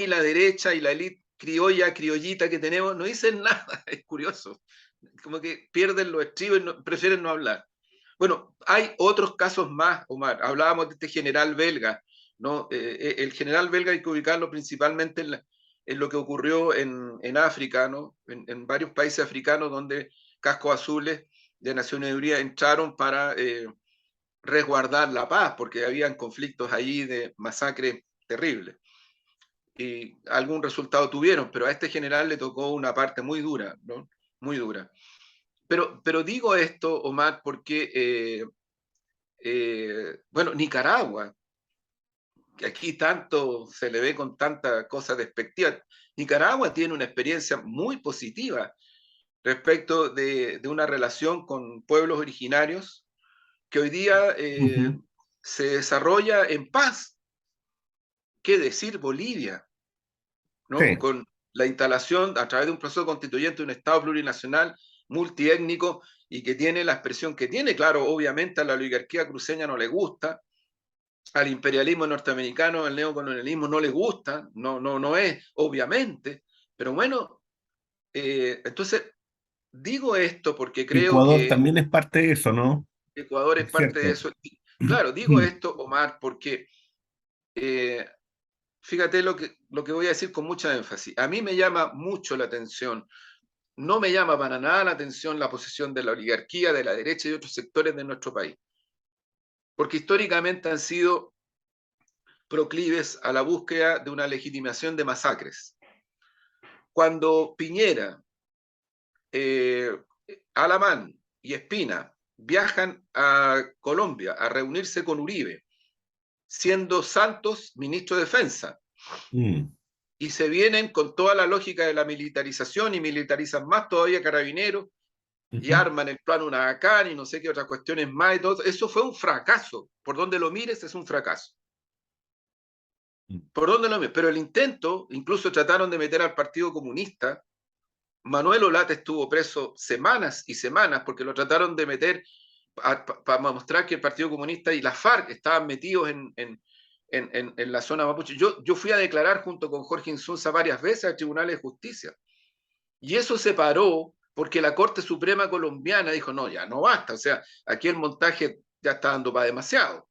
la derecha y la élite criollita que tenemos no dicen nada, es curioso. Como que pierden los estribos y prefieren no hablar. Bueno, hay otros casos más, Omar. Hablábamos de este general belga, ¿no? El general belga hay que ubicarlo principalmente en lo que ocurrió en África, ¿no? En varios países africanos donde cascos azules de Naciones Unidas entraron para resguardar la paz, porque habían conflictos allí de masacre terrible. Y algún resultado tuvieron, pero a este general le tocó una parte muy dura, ¿no? Muy dura. Pero digo esto, Omar, porque, bueno, Nicaragua, que aquí tanto se le ve con tanta cosa despectiva, Nicaragua tiene una experiencia muy positiva respecto de una relación con pueblos originarios que hoy día se desarrolla en paz. ¿Qué decir Bolivia? ¿No? Sí. Con la instalación a través de un proceso constituyente de un Estado plurinacional, multiétnico, y que tiene la expresión que tiene. Claro, obviamente a la oligarquía cruceña no le gusta, al imperialismo norteamericano, al neocolonialismo no le gusta, no es, obviamente, pero bueno, entonces digo esto porque creo Ecuador que también es parte de eso, ¿no? Ecuador es Es parte de cierto. eso. Claro, digo esto, Omar, porque eh, fíjate lo que voy a decir con mucha énfasis. A mí me llama mucho la atención, no me llama para nada la atención la posición de la oligarquía, de la derecha y otros sectores de nuestro país, porque históricamente han sido proclives a la búsqueda de una legitimación de masacres. Cuando Piñera, eh, Alamán y Espina viajan a Colombia a reunirse con Uribe, siendo Santos ministro de Defensa, Mm. y se vienen con toda la lógica de la militarización y militarizan más todavía Carabineros y Ujú. arman el plan Huracán y no sé qué otras cuestiones más y todo. Eso fue un fracaso. Por donde lo mires es un fracaso. Mm. Por donde lo mires. Pero el intento, incluso trataron de meter al Partido Comunista. Manuel Olate estuvo preso semanas y semanas porque lo trataron de meter para mostrar que el Partido Comunista y la FARC estaban metidos en la zona mapuche. Yo fui a declarar junto con Jorge Insunza varias veces al Tribunal de Justicia. Y eso se paró porque la Corte Suprema colombiana dijo, no, ya no basta. O sea, aquí el montaje ya está dando para demasiado.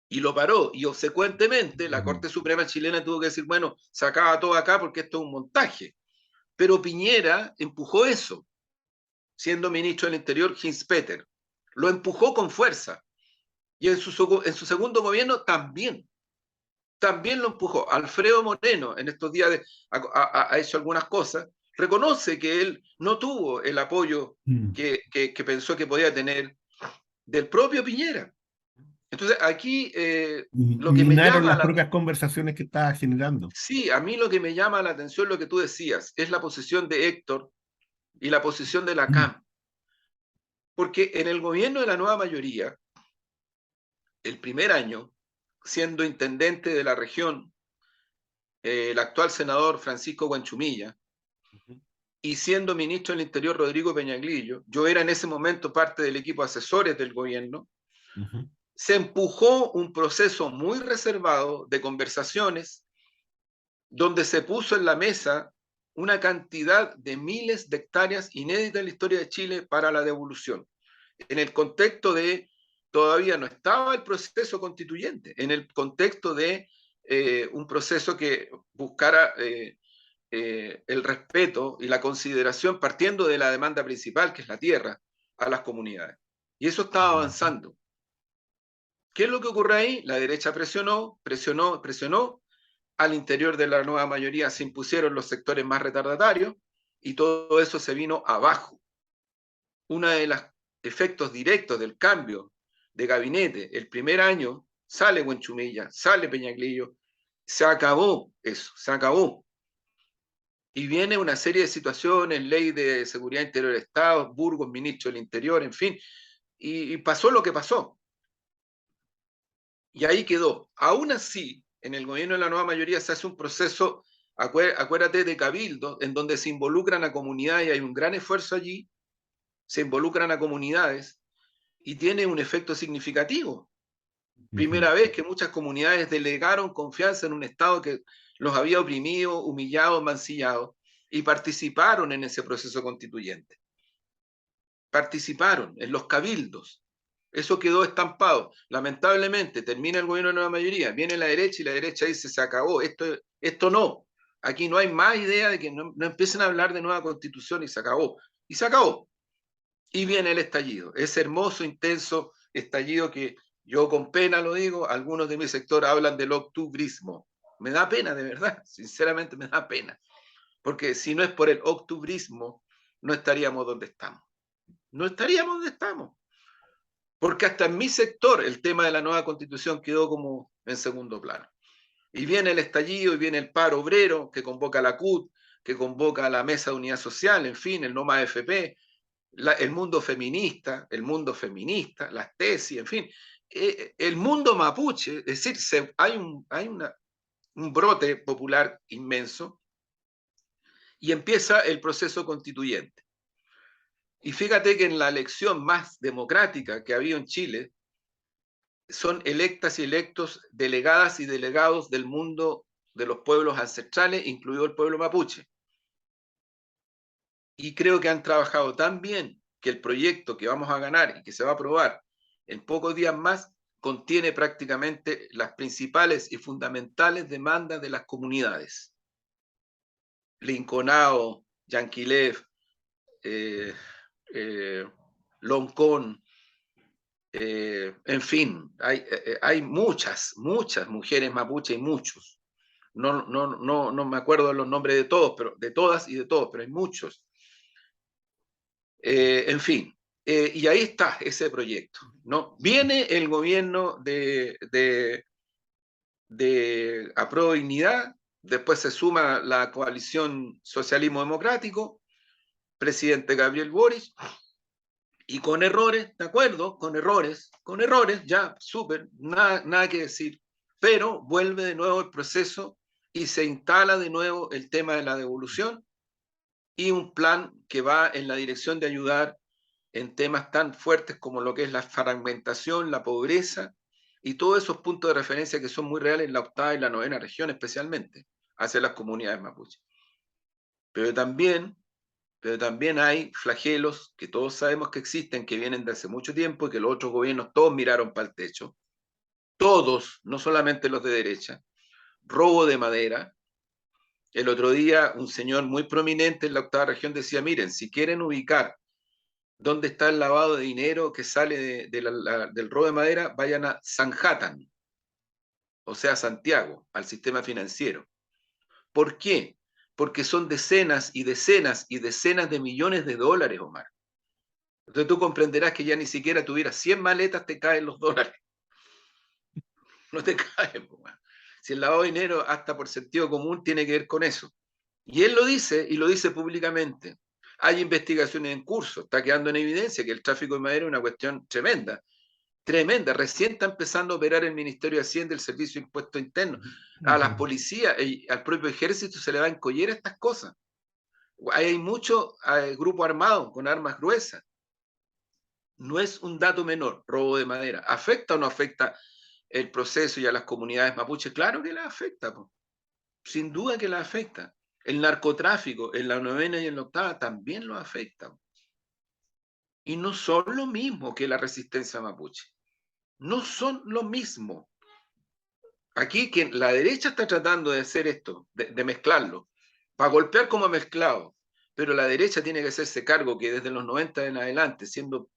Y lo paró. Y obsecuentemente la Corte Suprema chilena tuvo que decir, bueno, se acaba todo acá porque esto es un montaje. Pero Piñera empujó eso, siendo ministro del Interior, Hinspeter. Lo empujó con fuerza. Y en su segundo gobierno también lo empujó. Alfredo Moreno, en estos días ha hecho algunas cosas, reconoce que él no tuvo el apoyo que pensó que podía tener del propio Piñera. Entonces, aquí lo que me Minaron llama las la propias conversaciones que estaba generando. sí, a mí lo que me llama la atención, lo que tú decías, es la posición de Héctor y la posición de la CAM. Porque en el gobierno de la nueva mayoría, el primer año, siendo intendente de la región, el actual senador Francisco Guanchumilla, y siendo ministro del Interior Rodrigo Peñaglillo, yo era en ese momento parte del equipo de asesores del gobierno, se empujó un proceso muy reservado de conversaciones donde se puso en la mesa una cantidad de miles de hectáreas inéditas en la historia de Chile para la devolución. En el contexto de, todavía no estaba el proceso constituyente, en el contexto de un proceso que buscara el respeto y la consideración partiendo de la demanda principal, que es la tierra, a las comunidades. Y eso estaba avanzando. ¿Qué es lo que ocurre ahí? La derecha presionó. Al interior de la nueva mayoría se impusieron los sectores más retardatarios y todo eso se vino abajo. Uno de los efectos directos del cambio de gabinete, el primer año sale Buenchumilla, sale Peñaglillo, se acabó eso, se acabó. Y viene una serie de situaciones, ley de seguridad interior del Estado, Burgos, ministro del Interior, en fin, y pasó lo que pasó. Y ahí quedó. Aún así, en el gobierno de la nueva mayoría se hace un proceso, acuérdate, de cabildo, en donde se involucran a comunidades y hay un gran esfuerzo allí, se involucran a comunidades y tiene un efecto significativo. Primera vez que muchas comunidades delegaron confianza en un Estado que los había oprimido, humillado, mancillado, y participaron en ese proceso constituyente. Participaron en los cabildos. Eso quedó estampado. Lamentablemente, termina el gobierno de nueva mayoría, viene la derecha y la derecha dice, se acabó, esto no. Aquí no hay más idea de que no empiecen a hablar de nueva constitución y se acabó. Y se acabó. Y viene el estallido, ese hermoso, intenso estallido que yo con pena lo digo, algunos de mi sector hablan del octubrismo. Me da pena, de verdad, sinceramente me da pena. Porque si no es por el octubrismo, no estaríamos donde estamos. No estaríamos donde estamos. Porque hasta en mi sector el tema de la nueva constitución quedó como en segundo plano. Y viene el estallido y viene el paro obrero que convoca a la CUT, que convoca a la Mesa de Unidad Social, en fin, el No Más FP, el mundo feminista, las tesis, en fin. El mundo mapuche, es decir, hay un brote popular inmenso y empieza el proceso constituyente. Y fíjate que en la elección más democrática que ha habido en Chile, son electas y electos delegadas y delegados del mundo de los pueblos ancestrales, incluido el pueblo mapuche. Y creo que han trabajado tan bien que el proyecto que vamos a ganar y que se va a aprobar en pocos días más contiene prácticamente las principales y fundamentales demandas de las comunidades. Linconao, Yanquilev, Loncón, en fin, hay muchas mujeres mapuche y muchos. No me acuerdo los nombres de todos, pero de todas y de todos, pero hay muchos. En fin, y ahí está ese proyecto, ¿no? Viene el gobierno de Apruebo Dignidad, después se suma la coalición Socialismo Democrático, presidente Gabriel Boric, y con errores, ¿de acuerdo? Con errores, ya, súper, nada que decir, pero vuelve de nuevo el proceso y se instala de nuevo el tema de la devolución y un plan que va en la dirección de ayudar en temas tan fuertes como lo que es la fragmentación, la pobreza y todos esos puntos de referencia que son muy reales en la octava y la novena región especialmente, hacia las comunidades mapuches. Pero también, pero también hay flagelos que todos sabemos que existen, que vienen de hace mucho tiempo y que los otros gobiernos todos miraron para el techo. Todos, no solamente los de derecha. Robo de madera. El otro día un señor muy prominente en la octava región decía, miren, si quieren ubicar dónde está el lavado de dinero que sale del robo de madera, vayan a Sanhattan, o sea, Santiago, al sistema financiero. ¿Por qué? Porque son decenas y decenas y decenas de millones de dólares, Omar. Entonces tú comprenderás que ya ni siquiera tuvieras 100 maletas, te caen los dólares. No te caen, Omar. Si el lavado de dinero, hasta por sentido común, tiene que ver con eso. Y él lo dice, y lo dice públicamente. Hay investigaciones en curso, está quedando en evidencia que el tráfico de madera es una cuestión tremenda, tremenda. Recién está empezando a operar el Ministerio de Hacienda, el Servicio de Impuestos Internos. A las policías y al propio ejército se le va a encoller estas cosas. Hay mucho grupo armado con armas gruesas. No es un dato menor, robo de madera. ¿Afecta o no afecta el proceso y a las comunidades mapuches? Claro que la afecta, po. Sin duda que la afecta. El narcotráfico en la novena y en la octava también lo afecta. Y no son lo mismo que la resistencia mapuche. No son lo mismo. Aquí la derecha está tratando de hacer esto, de mezclarlo, para golpear como ha mezclado. Pero la derecha tiene que hacerse cargo que desde los 90 en adelante, siendo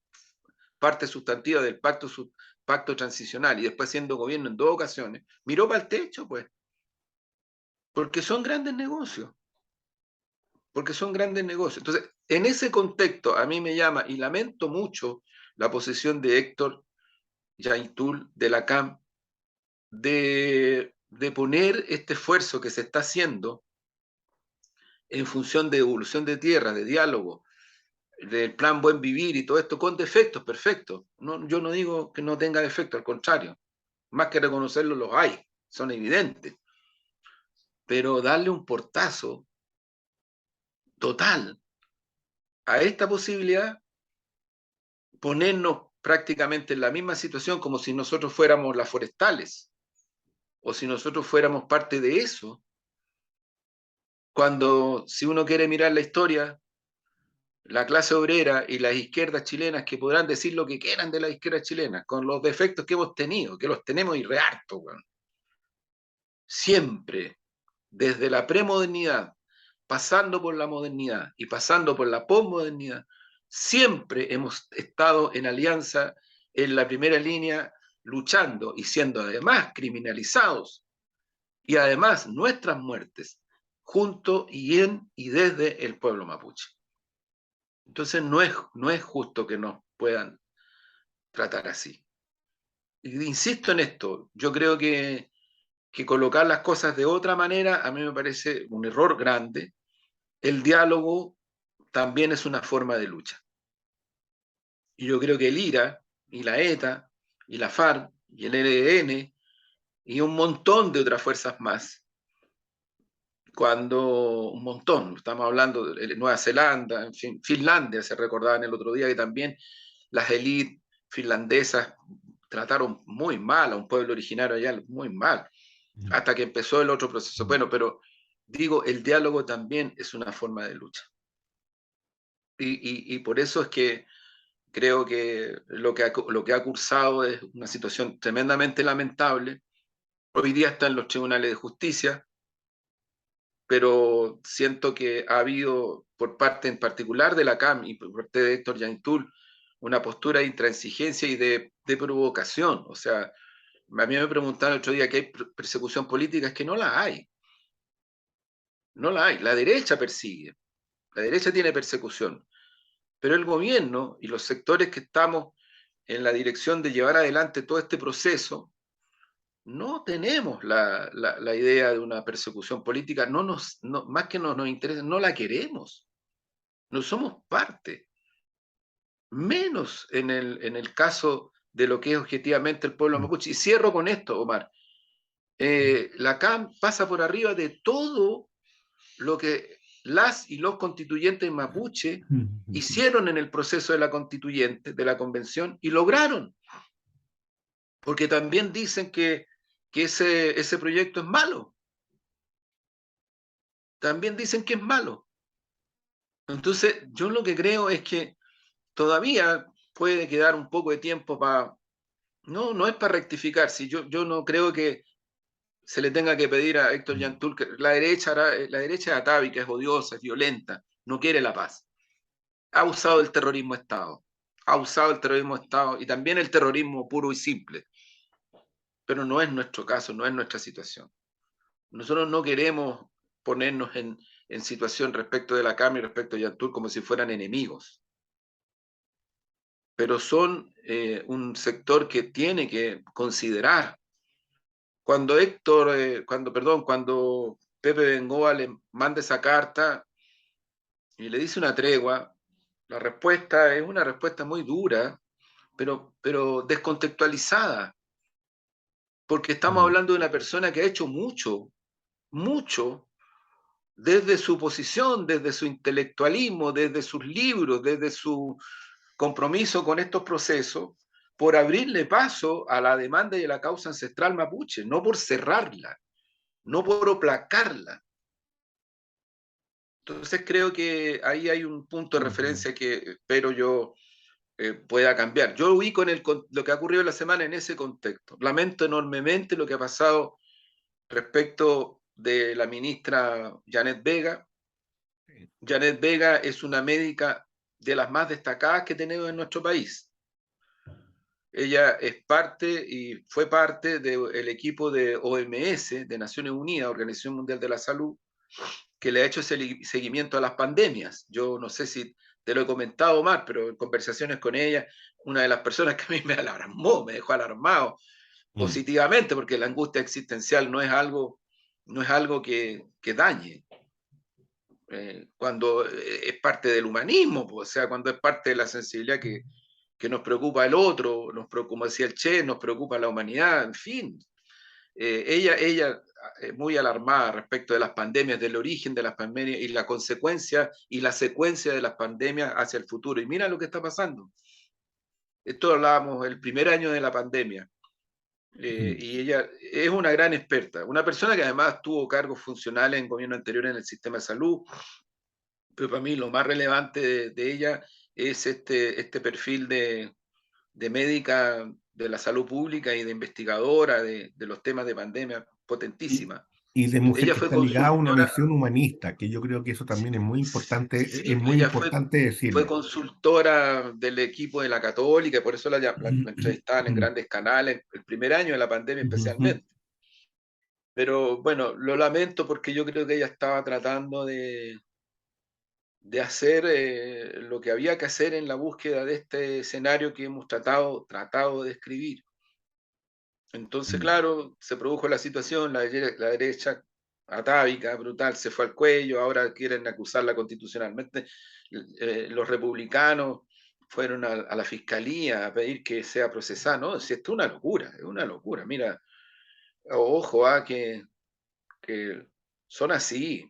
parte sustantiva del pacto transicional y después siendo gobierno en 2 ocasiones, miró para el techo, pues, porque son grandes negocios. Porque son grandes negocios. Entonces, en ese contexto, a mí me llama, y lamento mucho la posición de Héctor Yaintul, de la CAM, de poner este esfuerzo que se está haciendo en función de devolución de tierra, de diálogo, del plan Buen Vivir y todo esto con defectos, perfecto. No, yo no digo que no tenga defectos, al contrario, más que reconocerlos los hay, son evidentes. Pero darle un portazo total a esta posibilidad, ponernos prácticamente en la misma situación como si nosotros fuéramos las forestales o si nosotros fuéramos parte de eso, cuando si uno quiere mirar la historia, la clase obrera y las izquierdas chilenas, que podrán decir lo que quieran de las izquierdas chilenas, con los defectos que hemos tenido, que los tenemos y re harto, bueno. Siempre, desde la premodernidad, pasando por la modernidad y pasando por la posmodernidad, siempre hemos estado en alianza en la primera línea, luchando y siendo además criminalizados. Y además nuestras muertes, junto y en y desde el pueblo mapuche. Entonces no es justo que nos puedan tratar así. Insisto en esto, yo creo que colocar las cosas de otra manera a mí me parece un error grande. El diálogo también es una forma de lucha. Y yo creo que el IRA y la ETA y la FARC y el ELN y un montón de otras fuerzas más, cuando un montón, estamos hablando de Nueva Zelanda, en fin, Finlandia, se recordaba en el otro día que también las élites finlandesas trataron muy mal a un pueblo originario allá, muy mal, hasta que empezó el otro proceso. Bueno, pero digo, el diálogo también es una forma de lucha. Y por eso es que creo que lo que ha cursado es una situación tremendamente lamentable. Hoy día está en los tribunales de justicia, pero siento que ha habido por parte en particular de la CAM y por parte de Héctor Yaintul una postura de intransigencia y de provocación. O sea, a mí me preguntaron el otro día que hay persecución política, es que no la hay. No la hay. La derecha persigue, la derecha tiene persecución, pero el gobierno y los sectores que estamos en la dirección de llevar adelante todo este proceso, no tenemos la idea de una persecución política, más que no nos interesa, no la queremos, no somos parte, menos en el caso de lo que es objetivamente el pueblo mapuche. Y cierro con esto, Omar. La CAM pasa por arriba de todo lo que las y los constituyentes mapuche hicieron en el proceso de la constituyente, de la convención, y lograron. porque también dicen que ese proyecto es malo, también dicen que es malo. Entonces, yo lo que creo es que todavía puede quedar un poco de tiempo para... No, no es para rectificar. Si yo no creo que se le tenga que pedir a Héctor Yantul que la derecha es atávica, es odiosa, es violenta, no quiere la paz. Ha usado el terrorismo de Estado, ha usado el terrorismo de Estado y también el terrorismo puro y simple, pero no es nuestro caso, no es nuestra situación. Nosotros no queremos ponernos en situación respecto de la CAM y respecto de Yantul como si fueran enemigos, pero son un sector que tiene que considerar. Cuando cuando Pepe Bengoa le manda esa carta y le dice una tregua, la respuesta es una respuesta muy dura, pero descontextualizada, porque estamos Mm, hablando de una persona que ha hecho mucho, mucho, desde su posición, desde su intelectualismo, desde sus libros, desde su compromiso con estos procesos, por abrirle paso a la demanda y a la causa ancestral mapuche, no por cerrarla, no por oplacarla. Entonces creo que ahí hay un punto de ujú. referencia que espero yo pueda cambiar. Yo ubico lo que ha ocurrido en la semana en ese contexto. Lamento enormemente lo que ha pasado respecto de la ministra Janet Vega. Janet Vega es una médica de las más destacadas que tenemos en nuestro país. Ella es parte y fue parte del equipo de OMS, de Naciones Unidas, Organización Mundial de la Salud, que le ha hecho seguimiento a las pandemias. Yo no sé si te lo he comentado más, pero en conversaciones con ella, una de las personas que a mí me alarmó, me dejó alarmado Mm, positivamente, porque la angustia existencial no es algo que dañe. Cuando es parte del humanismo, pues, o sea, cuando es parte de la sensibilidad que nos preocupa el otro, nos preocupa, como decía el Che, nos preocupa la humanidad, en fin, ella muy alarmada respecto de las pandemias, del origen de las pandemias y la consecuencia y la secuencia de las pandemias hacia el futuro. Y mira lo que está pasando. Esto hablábamos el primer año de la pandemia. mm. Y ella es una gran experta, una persona que además tuvo cargos funcionales en gobierno anterior en el sistema de salud, pero para mí lo más relevante de ella es este perfil de médica de la salud pública y de investigadora de los temas de pandemia Y, potentísima. y de mujer Ella que fue está ligada a una consultora, visión humanista, que yo creo que eso sí, también es sí, muy importante fue decirlo. consultora del equipo de la Católica, y por eso la entrevistaban en grandes canales, el primer año de la pandemia especialmente. Pero bueno, lo lamento porque yo creo que ella estaba tratando de hacer lo que había que hacer en la búsqueda de este escenario que hemos tratado de describir. Entonces, claro, se produjo la situación, la derecha atávica, brutal, se fue al cuello, ahora quieren acusarla constitucionalmente. Los republicanos fueron a la fiscalía a pedir que sea procesada, ¿no? Si esto es una locura. Mira, ojo, que son así.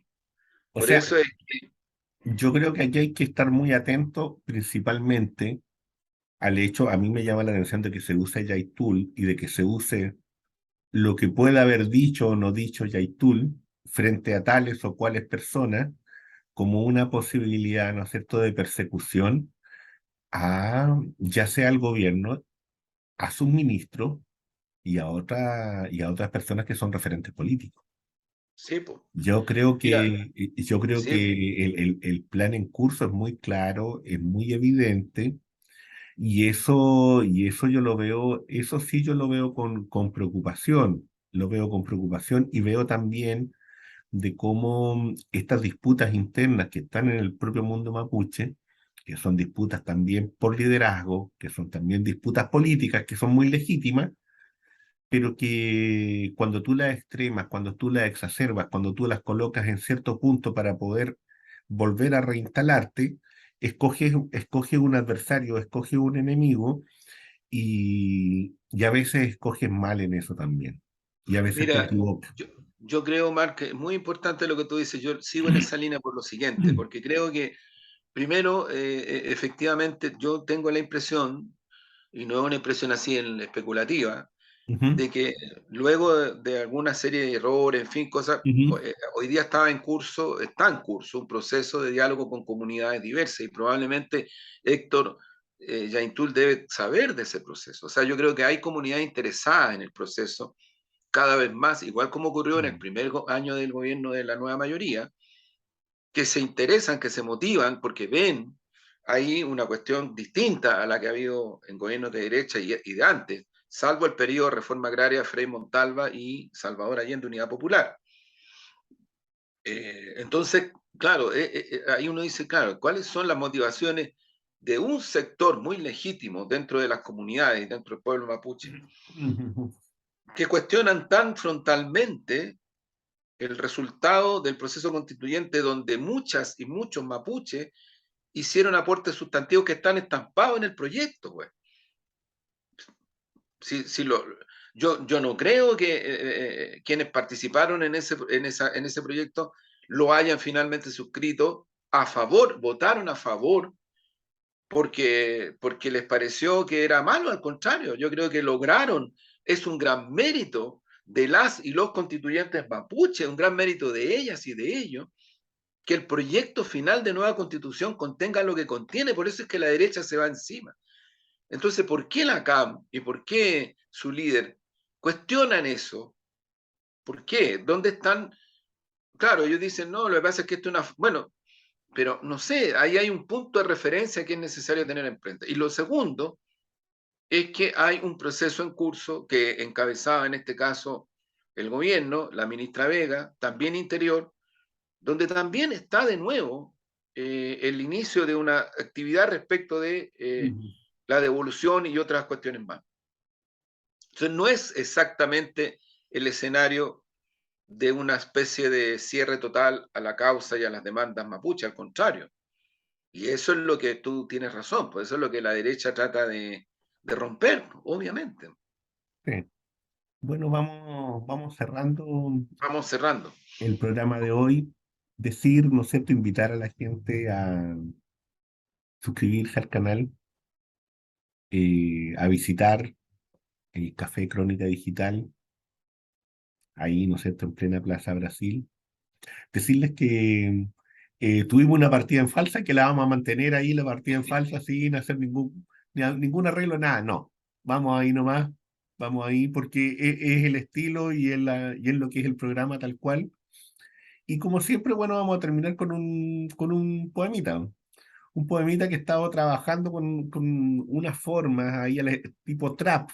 O Por sea, eso es yo creo que aquí hay que estar muy atento principalmente al hecho, a mí me llama la atención de que se use Yaitul y de que se use lo que pueda haber dicho o no dicho Yaitul frente a tales o cuales personas como una posibilidad, ¿no es cierto?, de persecución a ya sea al gobierno, a sus ministros y a otras personas que son referentes políticos. sí, pues. Mira, Yo creo sí, que el plan en curso es muy claro, es muy evidente, y eso yo lo veo, eso sí yo lo veo con preocupación, lo veo con preocupación y veo también de cómo estas disputas internas que están en el propio mundo mapuche, que son disputas también por liderazgo, que son también disputas políticas, que son muy legítimas, pero que cuando tú las extremas, cuando tú las exacerbas, cuando tú las colocas en cierto punto para poder volver a reinstalarte, escoges un adversario, escoges un enemigo y a veces escoges mal en eso también. Y a veces te mira, equivocas. yo, yo creo, Marc, que es muy importante lo que tú dices. Yo sigo en esa línea por lo siguiente, porque creo que primero, efectivamente, yo tengo la impresión, y no es una impresión así especulativa, Ujú, de que luego de alguna serie de errores, en fin, cosas, ujú, hoy día está en curso un proceso de diálogo con comunidades diversas y probablemente Héctor Yaintul debe saber de ese proceso. O sea, yo creo que hay comunidades interesadas en el proceso cada vez más, igual como ocurrió en el mm, primer año del gobierno de la nueva mayoría, que se interesan, que se motivan porque ven ahí una cuestión distinta a la que ha habido en gobiernos de derecha y de antes, salvo el periodo de reforma agraria Frei Montalva y Salvador Allende Unidad Popular. Entonces, claro, ahí uno dice, claro, ¿cuáles son las motivaciones de un sector muy legítimo dentro de las comunidades, dentro del pueblo mapuche, ujú, que cuestionan tan frontalmente el resultado del proceso constituyente donde muchas y muchos mapuches hicieron aportes sustantivos que están estampados en el proyecto, güey. Si lo, yo no creo que quienes participaron en ese proyecto lo hayan finalmente suscrito a favor, votaron a favor porque les pareció que era malo, al contrario, yo creo que lograron, es un gran mérito de las y los constituyentes mapuche, un gran mérito de ellas y de ellos, que el proyecto final de nueva constitución contenga lo que contiene, por eso es que la derecha se va encima. Entonces, ¿por qué la CAM y por qué su líder cuestionan eso? ¿Por qué? ¿Dónde están? Claro, ellos dicen, no, lo que pasa es que esto es una... Bueno, pero no sé, ahí hay un punto de referencia que es necesario tener en cuenta. Y lo segundo es que hay un proceso en curso que encabezaba en este caso el gobierno, la ministra Vega, también Interior, donde también está de nuevo el inicio de una actividad respecto de ujú. la devolución y otras cuestiones más. Entonces, no es exactamente el escenario de una especie de cierre total a la causa y a las demandas mapuche, al contrario. Y eso es lo que tú tienes razón, pues eso es lo que la derecha trata de romper, obviamente. Sí. Bueno, vamos cerrando Vamos cerrando. el programa de hoy. Decir, ¿no es cierto?, invitar a la gente a suscribirse al canal, a visitar el Café Crónica Digital, ahí, ¿no es cierto?, en plena Plaza Brasil. Decirles que tuvimos una partida en falsa, que la vamos a mantener ahí, la partida en falsa, sin hacer ningún arreglo, nada, no. Vamos ahí nomás, vamos ahí, porque es el estilo y es lo que es el programa tal cual. Y como siempre, bueno, vamos a terminar con un poemita. Un poemita que he estado trabajando con unas formas ahí tipo trap,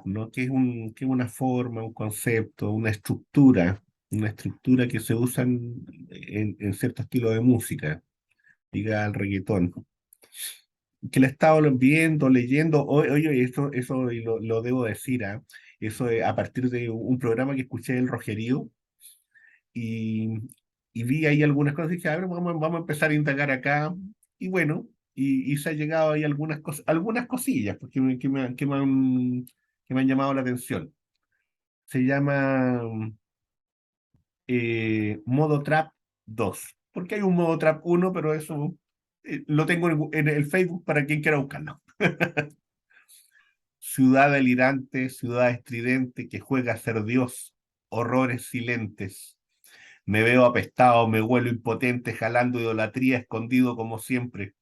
¿no? Que es una forma, un concepto, una estructura que se usa en cierto estilo de música, diga el reggaetón. Que la he estado viendo, leyendo, oye, eso y lo debo decir, ¿ah? Eso a partir de un programa que escuché del Rogerío y, y vi ahí algunas cosas y dije, a ver, vamos a empezar a indagar acá. Y bueno, y se ha llegado ahí algunas cosas, algunas cosillas porque que me han llamado la atención. Se llama Modo Trap 2 porque hay un Modo Trap 1 pero eso lo tengo en el Facebook para quien quiera buscarlo. Ciudad delirante, ciudad estridente que juega a ser Dios, horrores silentes. Me veo apestado, me huelo impotente, jalando idolatría, escondido como siempre.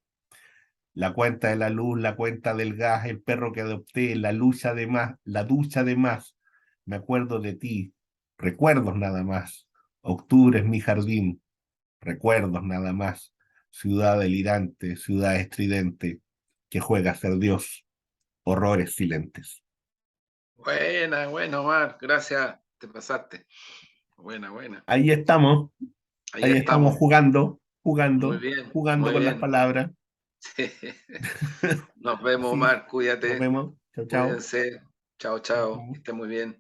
La cuenta de la luz, la cuenta del gas, el perro que adopté, la lucha de más, la ducha de más. Me acuerdo de ti, recuerdos nada más. Octubre es mi jardín, recuerdos nada más. Ciudad delirante, ciudad estridente, que juega a ser Dios, horrores silentes. Buena, bueno, Omar, gracias, te pasaste. Buena, buena. Ahí estamos, Ahí ahí estamos estamos. jugando, Muy jugando, bien, jugando muy con las bien. palabras. Nos vemos, Así, Omar, nos cuídate, vemos. Chao, chao. cuídense. Chao, Chao, chao, que chao. esté muy bien.